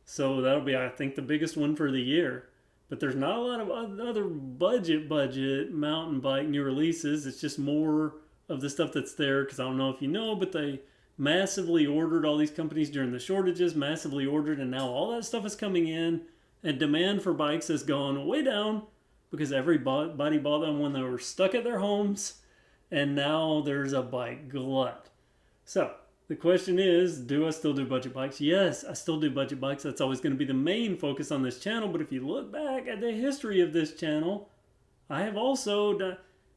So that'll be, I think, the biggest one for the year. But there's not a lot of other budget mountain bike new releases. It's just more of the stuff that's there, because I don't know if you know, but they massively ordered, all these companies during the shortages, massively ordered, and now all that stuff is coming in, and demand for bikes has gone way down because everybody bought them when they were stuck at their homes, and now there's a bike glut. So the question is, do I still do budget bikes? Yes, I still do budget bikes. That's always going to be the main focus on this channel. But if you look back at the history of this channel, I have also done,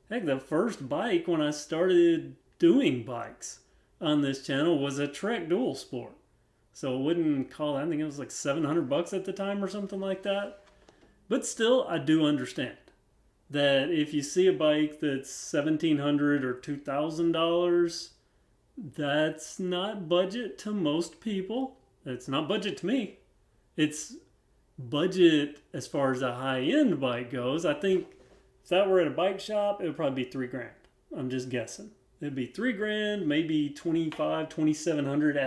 heck, the first bike when I started doing bikes on this channel was a Trek Dual Sport. So I wouldn't call it, I think it was like $700 at the time or something like that. But still, I do understand that if you see a bike that's $1,700 or $2,000, that's not budget to most people. It's not budget to me. It's budget as far as a high-end bike goes. I think if that were at a bike shop, it would probably be $3,000. I'm just guessing. It'd be $3,000, maybe $2,500, $2,700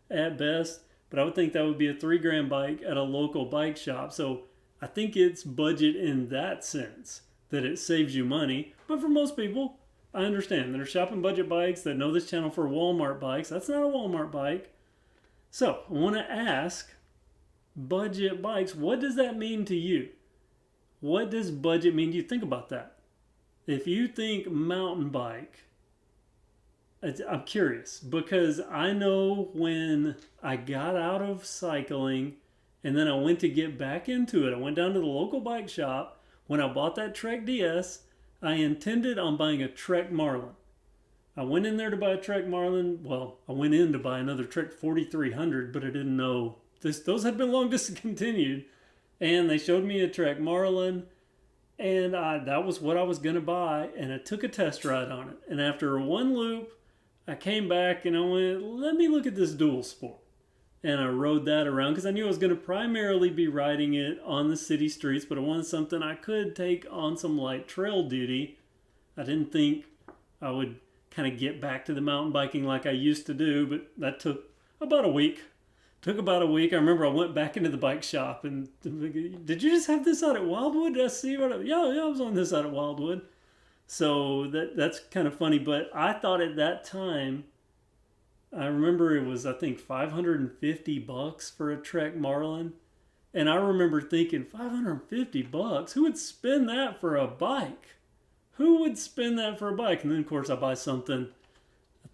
at best. But I would think that would be a $3,000 bike at a local bike shop. So I think it's budget in that sense, that it saves you money. But for most people, I understand. They're shopping budget bikes that know this channel for Walmart bikes. That's not a Walmart bike. So I want to ask, budget bikes, what does that mean to you? What does budget mean to you? Think about that. If you think mountain bike, I'm curious, because I know when I got out of cycling and then I went to get back into it, I went down to the local bike shop. When I bought that Trek DS, I intended on buying a Trek Marlin. I went in there to buy a Trek Marlin. Well, I went in to buy another Trek 4300, but I didn't know those had been long discontinued. And they showed me a Trek Marlin, and that was what I was going to buy, and I took a test ride on it. And after one loop, I came back and I went, let me look at this Dual Sport. And I rode that around because I knew I was going to primarily be riding it on the city streets, but I wanted something I could take on some light trail duty. I didn't think I would kind of get back to the mountain biking like I used to do, but that took about a week. I remember I went back into the bike shop and, did you just have this out at Wildwood? Did I see what? Yeah, I was on this out at Wildwood. So that's kind of funny, but I thought at that time, I remember it was, I think, $550 for a Trek Marlin. And I remember thinking, $550? Who would spend that for a bike? Who would spend that for a bike? And then, of course, I buy something. I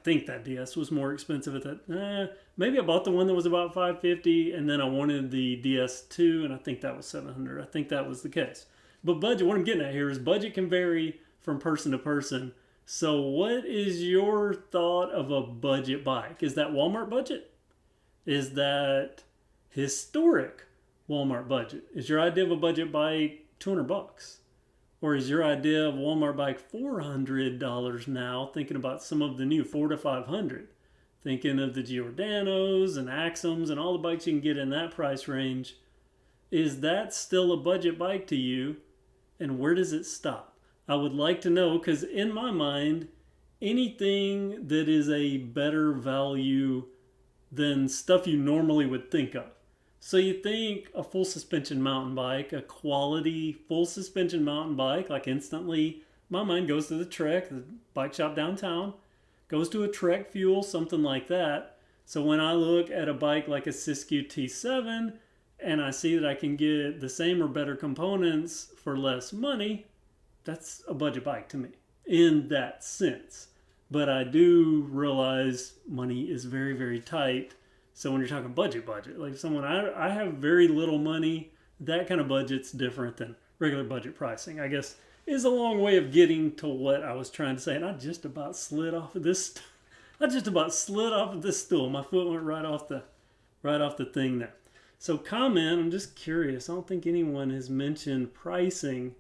think that DS was more expensive at that. Maybe I bought the one that was about $550, and then I wanted the DS2, and I think that was $700. I think that was the case. But budget, what I'm getting at here is budget can vary from person to person. So what is your thought of a budget bike? Is that Walmart budget? Is that historic Walmart budget? Is your idea of a budget bike $200? Or is your idea of a Walmart bike $400 now, thinking about some of the new $400 to $500? Thinking of the Giordanos and Axims and all the bikes you can get in that price range. Is that still a budget bike to you? And where does it stop? I would like to know, because in my mind, anything that is a better value than stuff you normally would think of. So you think a full suspension mountain bike, a quality full suspension mountain bike, like instantly my mind goes to the Trek, the bike shop downtown, goes to a Trek Fuel, something like that. So when I look at a bike like a Siskiyou T7 and I see that I can get the same or better components for less money, that's a budget bike to me in that sense. But I do realize money is very, very tight. So when you're talking budget, like someone, I have very little money, that kind of budget's different than regular budget pricing, I guess, is a long way of getting to what I was trying to say. And I just about slid off of this. I just about slid off of this stool. My foot went right off the thing there. So comment, I'm just curious. I don't think anyone has mentioned pricing.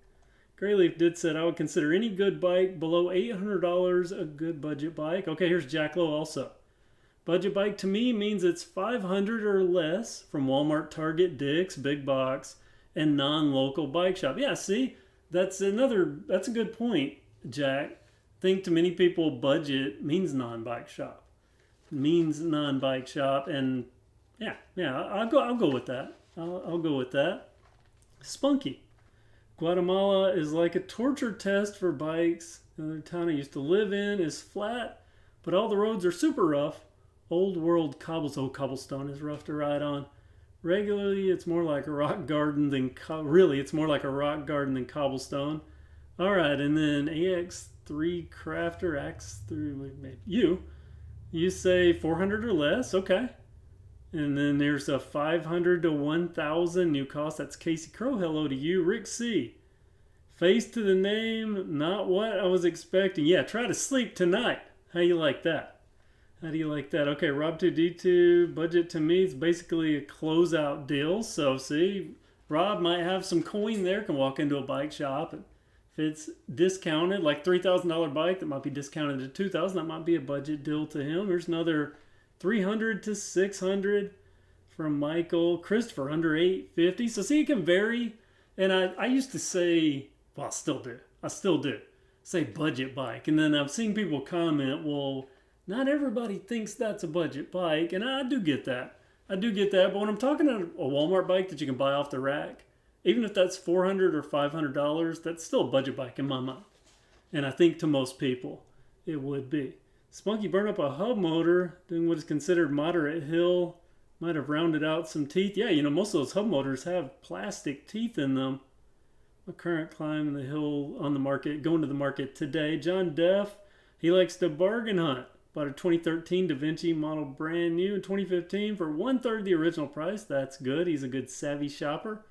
Grayleaf did said I would consider any good bike below $800 a good budget bike. Okay, here's Jack Lowe also. Budget bike to me means it's $500 or less from Walmart, Target, Dick's, Big Box, and non-local bike shop. Yeah, see, that's a good point, Jack. I think to many people budget means non-bike shop. And yeah, I'll go with that. I'll go with that. Spunky. Guatemala is like a torture test for bikes. Another town I used to live in is flat, but all the roads are super rough. Old world cobblestone is rough to ride on. Regularly, it's more like a rock garden than cobblestone. All right, and then AX3 Crafter, X3, you say 400 or less, okay. And then there's a 500 to 1,000 new cost. That's Casey Crow. Hello to you. Rick C. Face to the name, not what I was expecting. Yeah, try to sleep tonight. How you like that? Okay, Rob2D2, budget to me is basically a closeout deal. So see, Rob might have some coin there, can walk into a bike shop. And if it's discounted, like $3,000 bike that might be discounted to $2,000, that might be a budget deal to him. There's another 300 to 600 from Michael. Christopher under 850. So see, it can vary. And I used to say, well, I still do say budget bike. And then I've seen people comment, well, not everybody thinks that's a budget bike. And I do get that. But when I'm talking about a Walmart bike that you can buy off the rack, even if that's $400 or $500, that's still a budget bike in my mind. And I think to most people, it would be. Spunky burned up a hub motor, doing what is considered moderate hill. Might have rounded out some teeth. Yeah, most of those hub motors have plastic teeth in them. My current climb in the hill on the market, going to the market today. John Deff, he likes to bargain hunt. Bought a 2013 Da Vinci model brand new in 2015 for 1/3 the original price. That's good. He's a good savvy shopper.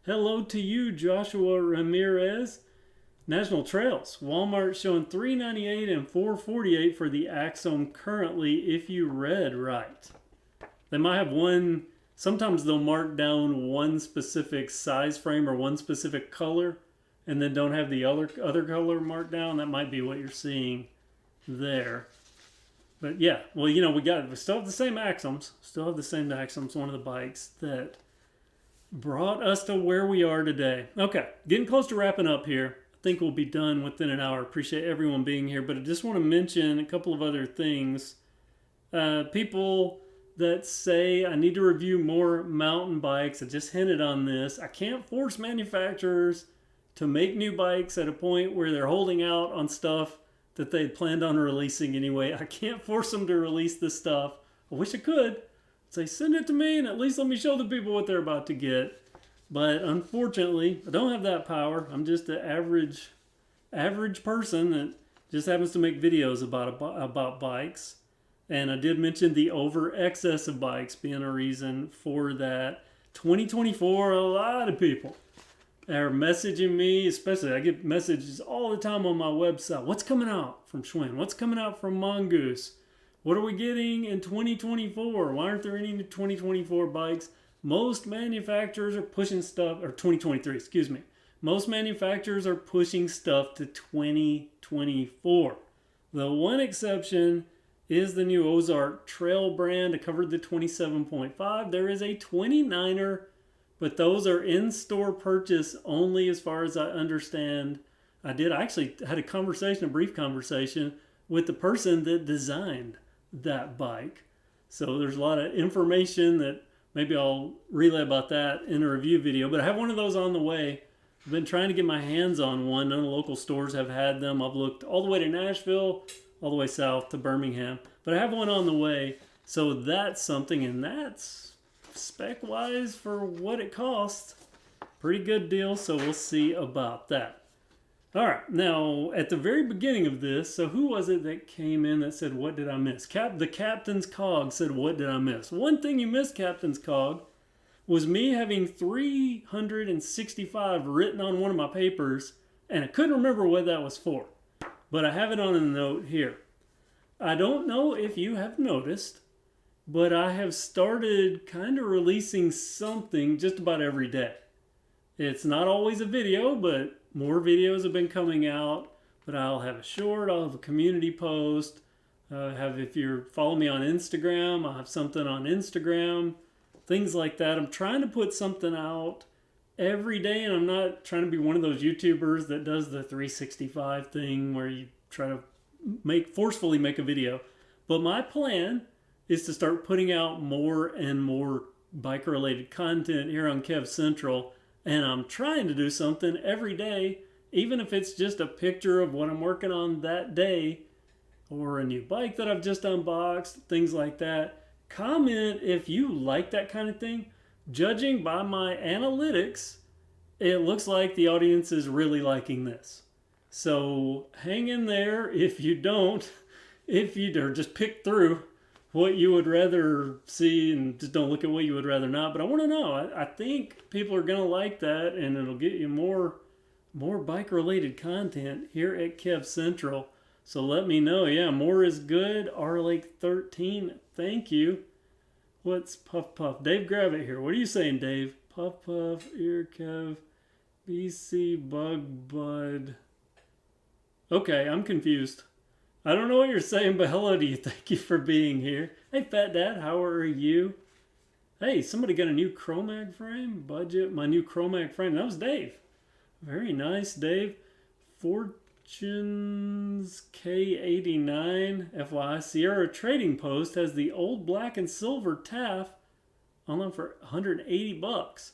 Hello to you, Joshua Ramirez. National Trails. Walmart showing $398 and $448 for the Axome currently, if you read right. They might have one, sometimes they'll mark down one specific size frame or one specific color and then don't have the other color marked down. That might be what you're seeing there. But yeah, well, we still have the same Axomes. One of the bikes that brought us to where we are today. Okay, getting close to wrapping up here. I think we'll be done within an hour. Appreciate everyone being here, but I just want to mention a couple of other things. People that say I need to review more mountain bikes. I just hinted on this. I can't force manufacturers to make new bikes at a point where they're holding out on stuff that they had planned on releasing anyway. I can't force them to release this stuff. I wish I could. Say, send it to me and at least let me show the people what they're about to get. But unfortunately, I don't have that power. I'm just an average person that just happens to make videos about bikes. And I did mention the over excess of bikes being a reason for that. 2024, a lot of people are messaging me, especially I get messages all the time on my website. What's coming out from Schwinn? What's coming out from Mongoose? What are we getting in 2024? Why aren't there any 2024 bikes? Most manufacturers are pushing stuff, or 2023, excuse me. Most manufacturers are pushing stuff to 2024. The one exception is the new Ozark Trail brand. I covered the 27.5. There is a 29er, but those are in-store purchase only as far as I understand. I actually had a brief conversation with the person that designed that bike. So there's a lot of information that maybe I'll relay about that in a review video. But I have one of those on the way I've been trying to get my hands on one. None of the local stores have had them. I've looked all the way to Nashville, all the way south to Birmingham. But I have one on the way. So that's something, and that's spec-wise for what it costs. Pretty good deal, so we'll see about that. All right, now at the very beginning of this, so who was it that came in that said, what did I miss? The Captain's Cog said, what did I miss? One thing you missed, Captain's Cog, was me having 365 written on one of my papers, and I couldn't remember what that was for. But I have it on a note here. I don't know if you have noticed, but I have started kind of releasing something just about every day. It's not always a video, but more videos have been coming out. But I'll have a short, I'll have a community post. If you're following me on Instagram, I'll have something on Instagram. Things like that. I'm trying to put something out every day, and I'm not trying to be one of those YouTubers that does the 365 thing where you try to forcefully make a video. But my plan is to start putting out more and more bike-related content here on Kev Central. And I'm trying to do something every day, even if it's just a picture of what I'm working on that day, or a new bike that I've just unboxed, things like that. Comment if you like that kind of thing. Judging by my analytics, it looks like the audience is really liking this. So hang in there if you don't, or just pick through what you would rather see and just don't look at what you would rather not. But I want to know. I think people are going to like that, and it'll get you more bike-related content here at Kev Central. So let me know. Yeah, more is good. R Lake 13, thank you. What's Puff Puff? Dave Gravitt here. What are you saying, Dave? Puff Puff, Ear Kev, BC Bug Bud. Okay, I'm confused. I don't know what you're saying, but hello to you. Thank you for being here. Hey, Fat Dad, how are you? Hey, somebody got a new Chromag frame? Budget, my new Chromag frame. That was Dave. Very nice, Dave. Fortunes K89, FYI. Sierra Trading Post has the old black and silver TAF online for $180.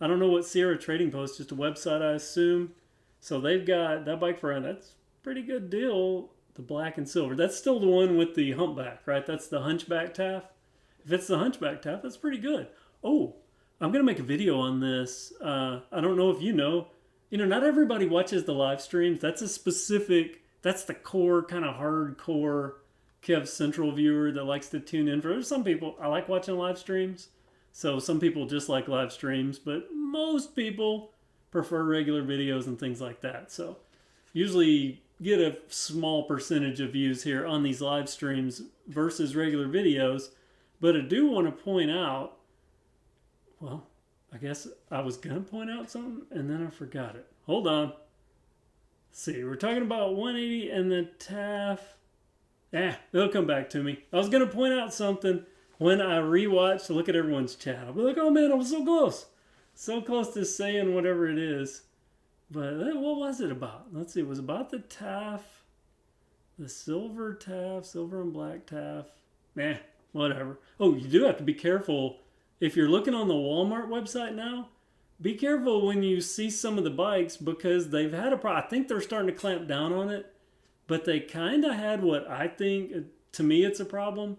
I don't know what Sierra Trading Post, just a website, I assume. So they've got that bike for that's a pretty good deal. The black and silver. That's still the one with the humpback, right? That's the hunchback TAF. If it's the hunchback TAF, that's pretty good. Oh, I'm going to make a video on this. I don't know if you know. Not everybody watches the live streams. That's the core, kind of hardcore Kev Central viewer that likes to tune in. For some people, I like watching live streams. So some people just like live streams, but most people prefer regular videos and things like that. So usually get a small percentage of views here on these live streams versus regular videos. But I do want to point out, well, I guess I was going to point out something and then I forgot it. Hold on. Let's see, we're talking about 180 and the TAF. It'll come back to me. I was going to point out something when I rewatch to look at everyone's chat. I'll be like, oh man, I was so close. So close to saying whatever it is. But what was it about? Let's see. It was about the TAF, the silver TAF, silver and black TAF. Whatever. Oh, you do have to be careful. If you're looking on the Walmart website now, be careful when you see some of the bikes because they've had a problem. I think they're starting to clamp down on it, but they kind of had what I think, to me, it's a problem.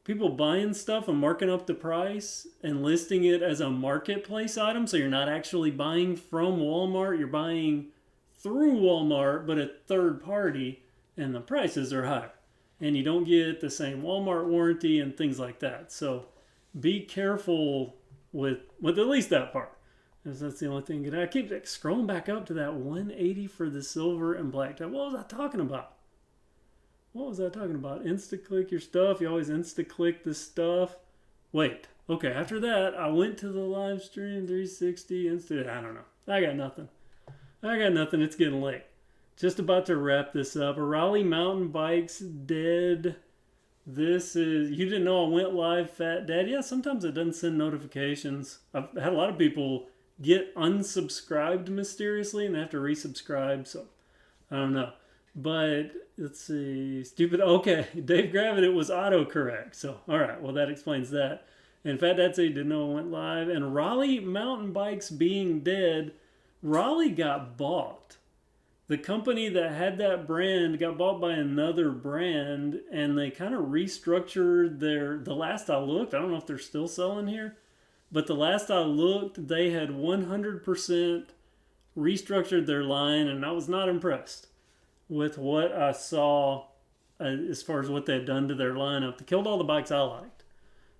People buying stuff and marking up the price and listing it as a marketplace item. So you're not actually buying from Walmart. You're buying through Walmart, but a third party, and the prices are higher. And you don't get the same Walmart warranty and things like that. So be careful with at least that part. Because that's the only thing. I keep scrolling back up to that 180 for the silver and black TAF. What was I talking about? Insta-click your stuff. You always insta-click the stuff. Wait. Okay, after that, I went to the live stream, 360, I don't know. I got nothing. It's getting late. Just about to wrap this up. Raleigh Mountain Bikes dead. This is, you didn't know I went live, Fat Dad. Yeah, sometimes it doesn't send notifications. I've had a lot of people get unsubscribed mysteriously and they have to resubscribe, so I don't know. But let's see, okay, Dave Gravitt, it was autocorrect. So, all right, well, that explains that. And Fat Dad said he didn't know it went live. And Raleigh Mountain Bikes being dead, Raleigh got bought. The company that had that brand got bought by another brand, and they kind of restructured the last I looked, I don't know if they're still selling here, but the last I looked, they had 100% restructured their line, and I was not impressed with what I saw as far as what they had done to their lineup. They killed all the bikes I liked.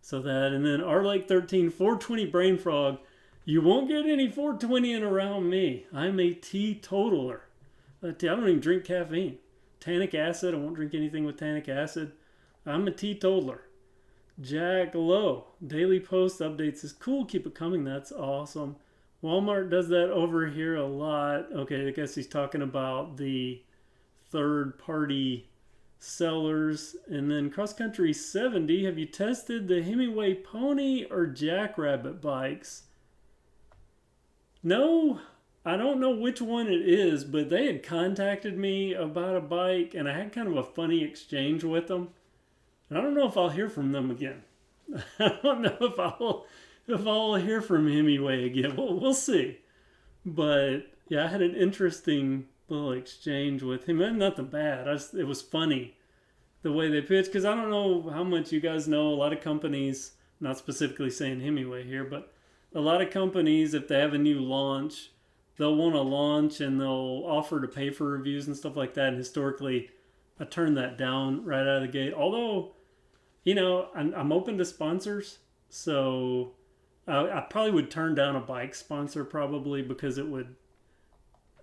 So that, and then R Lake 13, 420 Brain Frog. You won't get any 420 in around me. I'm a teetotaler. I don't even drink caffeine. Tannic acid, I won't drink anything with tannic acid. I'm a teetotaler. Jack Lowe, daily post updates is cool. Keep it coming. That's awesome. Walmart does that over here a lot. Okay, I guess he's talking about the third-party sellers. And then Cross Country 70, have you tested the Hemingway Pony or Jackrabbit bikes? No, I don't know which one it is, but they had contacted me about a bike, and I had kind of a funny exchange with them. And I don't know if I'll hear from them again. I don't know if I'll hear from Hemingway again. We'll see. But yeah, I had an interesting little exchange with him. And nothing bad. It was funny the way they pitched, because I don't know how much you guys know. A lot of companies, not specifically saying Hemingway here, but a lot of companies, if they have a new launch, they'll want to launch and they'll offer to pay for reviews and stuff like that. And historically, I turned that down right out of the gate. Although, you know, I'm open to sponsors. So I probably would turn down a bike sponsor probably, because it would,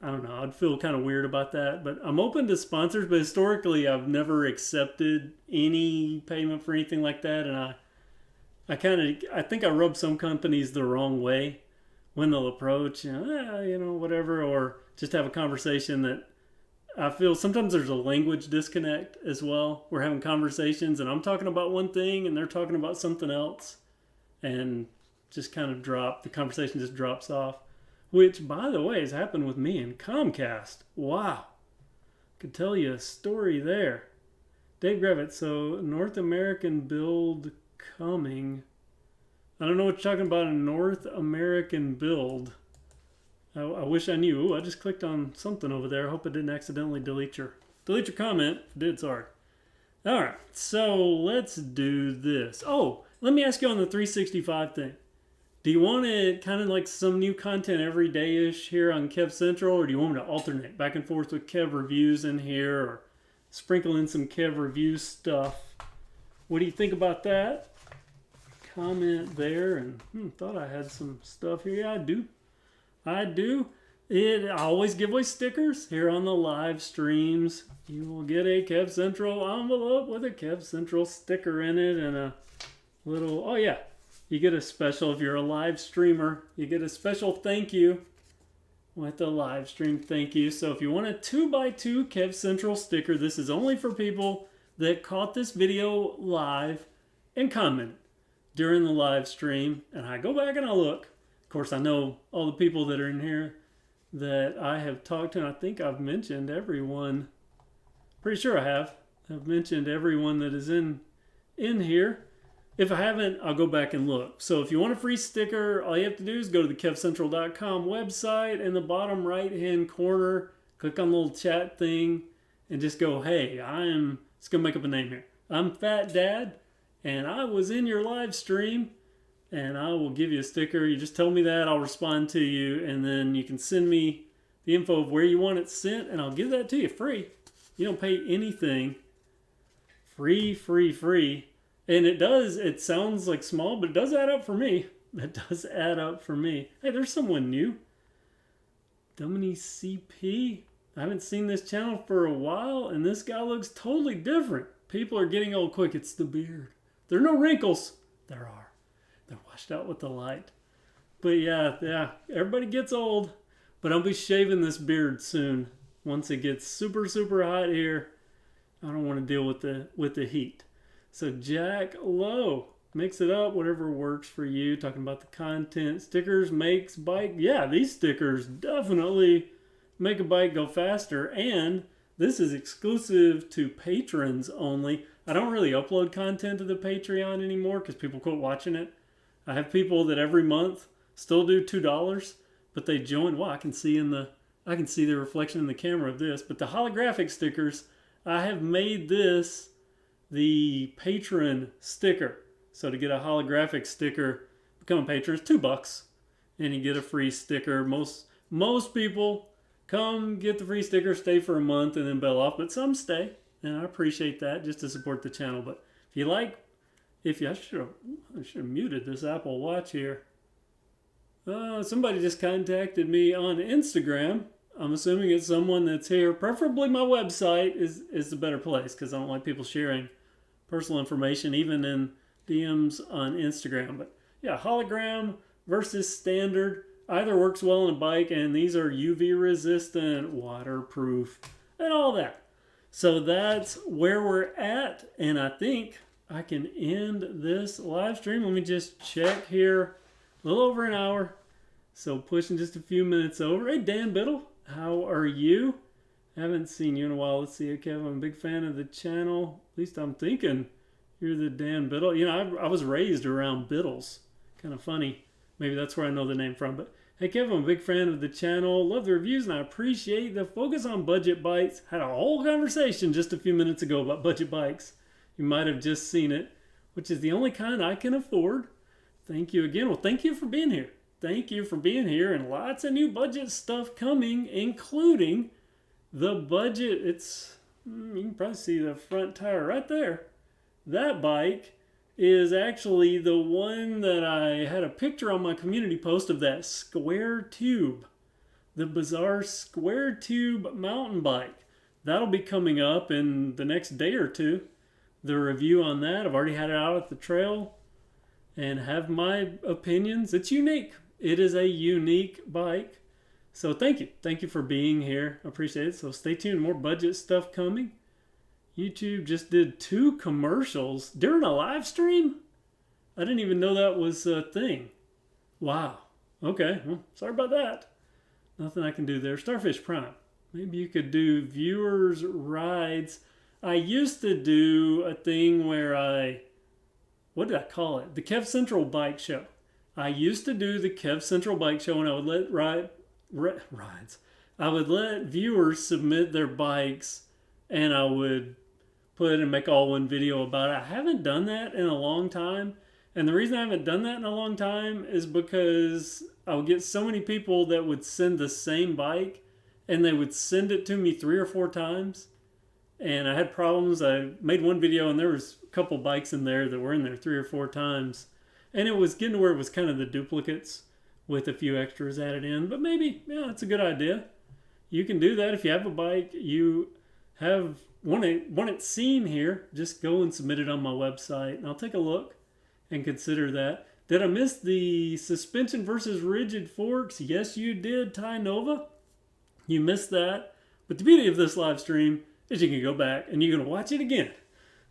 I don't know, I'd feel kind of weird about that. But I'm open to sponsors, but historically I've never accepted any payment for anything like that. And I think I rub some companies the wrong way when they'll approach, whatever, or just have a conversation that I feel sometimes there's a language disconnect as well. We're having conversations and I'm talking about one thing and they're talking about something else, and just kind of the conversation just drops off, which, by the way, has happened with me and Comcast. Wow. Could tell you a story there. Dave Gravett, so North American build coming. I don't know what you're talking about, a North American build. I wish I knew. Ooh, I just clicked on something over there. I hope I didn't accidentally delete your comment. If I did, sorry. All right, so let's do this. Oh, let me ask you on the 365 thing. Do you want it kind of like some new content every day-ish here on Kev Central, or do you want me to alternate back and forth with Kev reviews in here, or sprinkle in some Kev review stuff? What do you think about that? Comment there. And thought I had some stuff here. Yeah, I do. I always give away stickers here on the live streams. You will get a Kev Central envelope with a Kev Central sticker in it, and a little, oh yeah, you get a special, if you're a live streamer, you get a special thank you with the live stream thank you. So if you want a 2x2 Kev Central sticker, this is only for people that caught this video live and commented during the live stream. And I go back and I look. Of course, I know all the people that are in here that I have talked to, and I think I've mentioned everyone. Pretty sure I have. I've mentioned everyone that is in here. If I haven't, I'll go back and look. So if you want a free sticker, all you have to do is go to the kevcentral.com website. In the bottom right-hand corner, click on the little chat thing and just go, hey, it's going to make up a name here. I'm Fat Dad, and I was in your live stream, and I will give you a sticker. You just tell me that, I'll respond to you, and then you can send me the info of where you want it sent, and I'll give that to you free. You don't pay anything. Free. And it sounds like small, but it does add up for me. It does add up for me. Hey, there's someone new. Domini CP. I haven't seen this channel for a while, and this guy looks totally different. People are getting old quick. It's the beard. There are no wrinkles. There are. They're washed out with the light. But yeah, everybody gets old. But I'll be shaving this beard soon. Once it gets super, super hot here, I don't want to deal with the heat. So Jack Lowe, mix it up, whatever works for you. Talking about the content, stickers, makes bike. Yeah, these stickers definitely make a bike go faster. And this is exclusive to patrons only. I don't really upload content to the Patreon anymore because people quit watching it. I have people that every month still do $2, but they joined. Wow, I can see the reflection in the camera of this. But the holographic stickers, I have made this the patron sticker. So to get a holographic sticker, become a patron is $2, and you get a free sticker. Most people come get the free sticker, stay for a month, and then bail off. But some stay, and I appreciate that just to support the channel. But if I should have muted this Apple Watch here. Somebody just contacted me on Instagram. I'm assuming it's someone that's here. Preferably my website is the better place, because I don't like people sharing personal information, even in DMs on Instagram. But yeah, hologram versus standard. Either works well on a bike, and these are UV resistant, waterproof, and all that. So that's where we're at, and I think I can end this live stream. Let me just check here. A little over an hour. So pushing just a few minutes over. Hey, Dan Biddle, how are you? Haven't seen you in a while. Let's see. Okay, I'm a big fan of the channel. At least I'm thinking you're the Dan Biddle. You know, I was raised around Biddles. Kind of funny. Maybe that's where I know the name from. But hey, Kevin, I'm a big fan of the channel. Love the reviews, and I appreciate the focus on budget bikes. Had a whole conversation just a few minutes ago about budget bikes. You might have just seen it, which is the only kind I can afford. Thank you again. Well, thank you for being here. Thank you for being here, and lots of new budget stuff coming, including the budget. You can probably see the front tire right there. That bike is actually the one that I had a picture on my community post of, that square tube, the bizarre square tube mountain bike. That'll be coming up in the next day or two. The review on that, I've already had it out at the trail and have my opinions. It's unique. It is a unique bike. So thank you. Thank you for being here. I appreciate it. So stay tuned. More budget stuff coming. YouTube just did 2 commercials during a live stream. I didn't even know that was a thing. Wow. Okay. Well, sorry about that. Nothing I can do there. Starfish Prime. Maybe you could do viewers' rides. I used to do a thing where what did I call it? The Kev Central Bike Show. I used to do the Kev Central Bike Show, and I would let rides. I would let viewers submit their bikes, and I would put and make all one video about it. I haven't done that in a long time. And the reason I haven't done that in a long time is because I would get so many people that would send the same bike, and they would send it to me 3 or 4 times. And I had problems. I made one video, and there was a couple bikes in there that were in there 3 or 4 times. And it was getting to where it was kind of the duplicates with a few extras added in. But maybe, yeah, it's a good idea. You can do that if you have a bike. You have want it seen here, just go and submit it on my website, and I'll take a look and consider that. Did I miss the suspension versus rigid forks? Yes, you did, Ty Nova. You missed that. But the beauty of this live stream is you can go back and you can watch it again.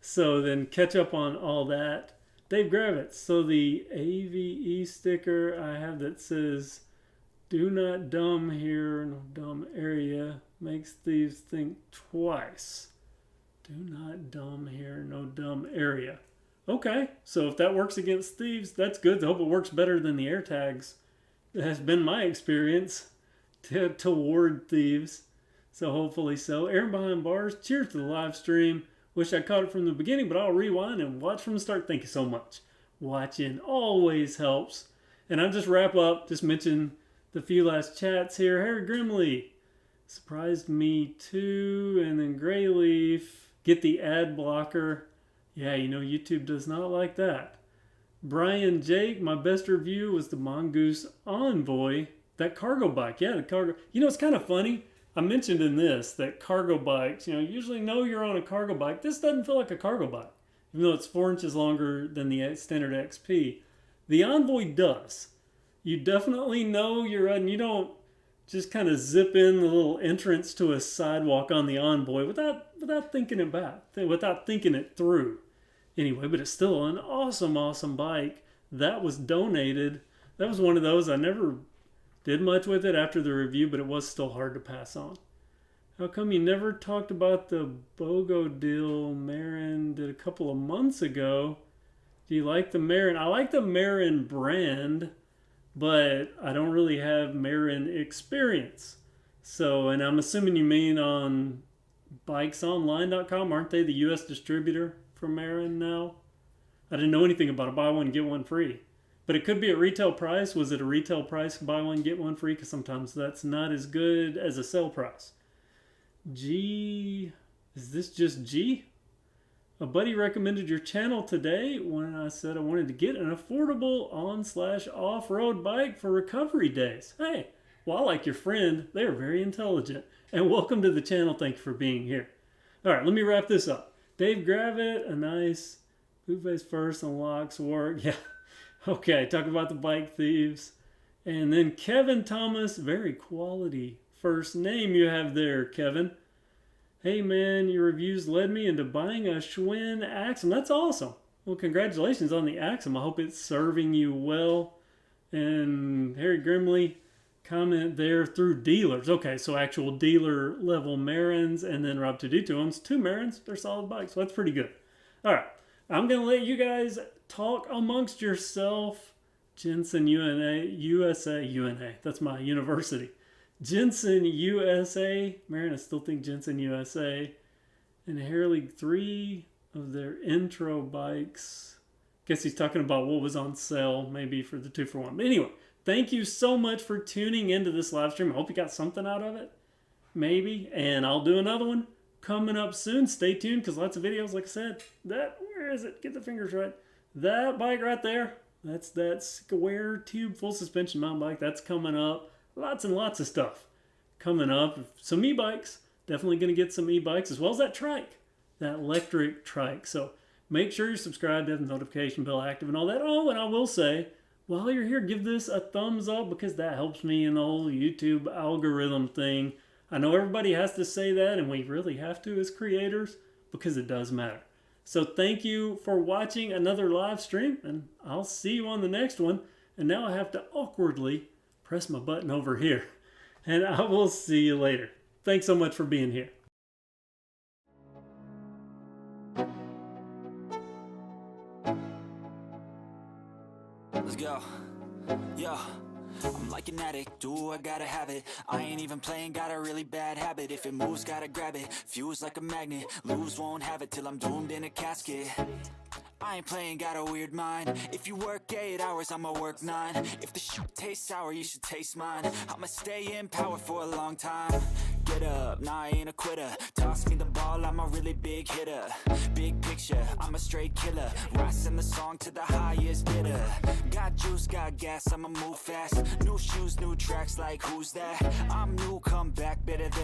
So then catch up on all that. Dave Gravitz. So the AVE sticker I have that says, "Do not dumb here, no dumb area," makes thieves think twice. Do not dumb here, no dumb area. Okay, so if that works against thieves, that's good. I hope it works better than the AirTags. That has been my experience toward thieves. So hopefully so. Aaron Behind Bars, cheers to the live stream. Wish I caught it from the beginning, but I'll rewind and watch from the start. Thank you so much. Watching always helps. And I'll just wrap up, just mention the few last chats here. Harry Grimley surprised me too. And then Grayleaf, get the ad blocker. Yeah, you know, YouTube does not like that. Brian Jake, my best review was the Mongoose Envoy, that cargo bike. Yeah, the cargo. You know, it's kind of funny. I mentioned in this that cargo bikes, you know, usually know you're on a cargo bike. This doesn't feel like a cargo bike, even though it's 4 inches longer than the standard XP. The Envoy does. You definitely know you're on. You don't just kind of zip in the little entrance to a sidewalk on the Envoy without thinking it through. Anyway, but it's still an awesome bike. That was donated. That was one of those I never did much with it after the review, but it was still hard to pass on. How come you never talked about the BOGO deal Marin did a couple of months ago? Do you like the Marin? I like the Marin brand, but I don't really have Marin experience. So, and I'm assuming you mean on bikesonline.com. Aren't they the US distributor for Marin now? I didn't know anything about a buy one, get one free. But it could be at retail price. Was it a retail price, buy one, get one free? Because sometimes that's not as good as a sale price. G, is this just G? A buddy recommended your channel today when I said I wanted to get an affordable on/off-road bike for recovery days. Hey, well, I like your friend. They are very intelligent. And welcome to the channel. Thank you for being here. All right, let me wrap this up. Dave Gravitt, a nice blue face first unlocks work. Yeah. Okay, talk about the bike thieves. And then Kevin Thomas, very quality first name you have there, Kevin. Hey man, your reviews led me into buying a Schwinn Axum. That's awesome. Well, congratulations on the Axum. I hope it's serving you well. And Harry Grimley, comment there through dealers. Okay, so actual dealer level Marins, and then Rob2D2 owns 2 Marins. They're solid bikes, so that's pretty good. All right, I'm going to let you guys talk amongst yourself. Jensen USA, that's my university. Jensen USA, Marin, I still think Jensen USA, and Hair League 3 of their intro bikes. Guess he's talking about what was on sale, maybe for the 2-for-1. But anyway, thank you so much for tuning into this live stream. I hope you got something out of it, maybe. And I'll do another one coming up soon. Stay tuned, because lots of videos, like I said. Where is it? Get the fingers right. That bike right there, that's that square tube full suspension mountain bike. That's coming up. Lots and lots of stuff coming up. Some e-bikes. Definitely going to get some e-bikes, as well as that trike, that electric trike. So make sure you're subscribed, have the notification bell active and all that. Oh, and I will say, while you're here, give this a thumbs up, because that helps me in the whole YouTube algorithm thing. I know everybody has to say that, and we really have to as creators, because it does matter. So thank you for watching another live stream, and I'll see you on the next one. And now I have to awkwardly press my button over here, and I will see you later. Thanks so much for being here. Let's go. Yo, I'm like an addict, do I gotta have it. I ain't even playing, got a really bad habit. If it moves, gotta grab it, fuse like a magnet. Lose, won't have it till I'm doomed in a casket. I ain't playing, got a weird mind. If you work 8 hours, I'ma work 9. If the shoot tastes sour, you should taste mine. I'ma stay in power for a long time. Get up, nah, I ain't a quitter. Toss me the ball, I'm a really big hitter. Big picture, I'm a straight killer. Rising the song to the highest bidder. Got juice, got gas, I'ma move fast. New shoes, new tracks, like who's that? I'm new, come back, better than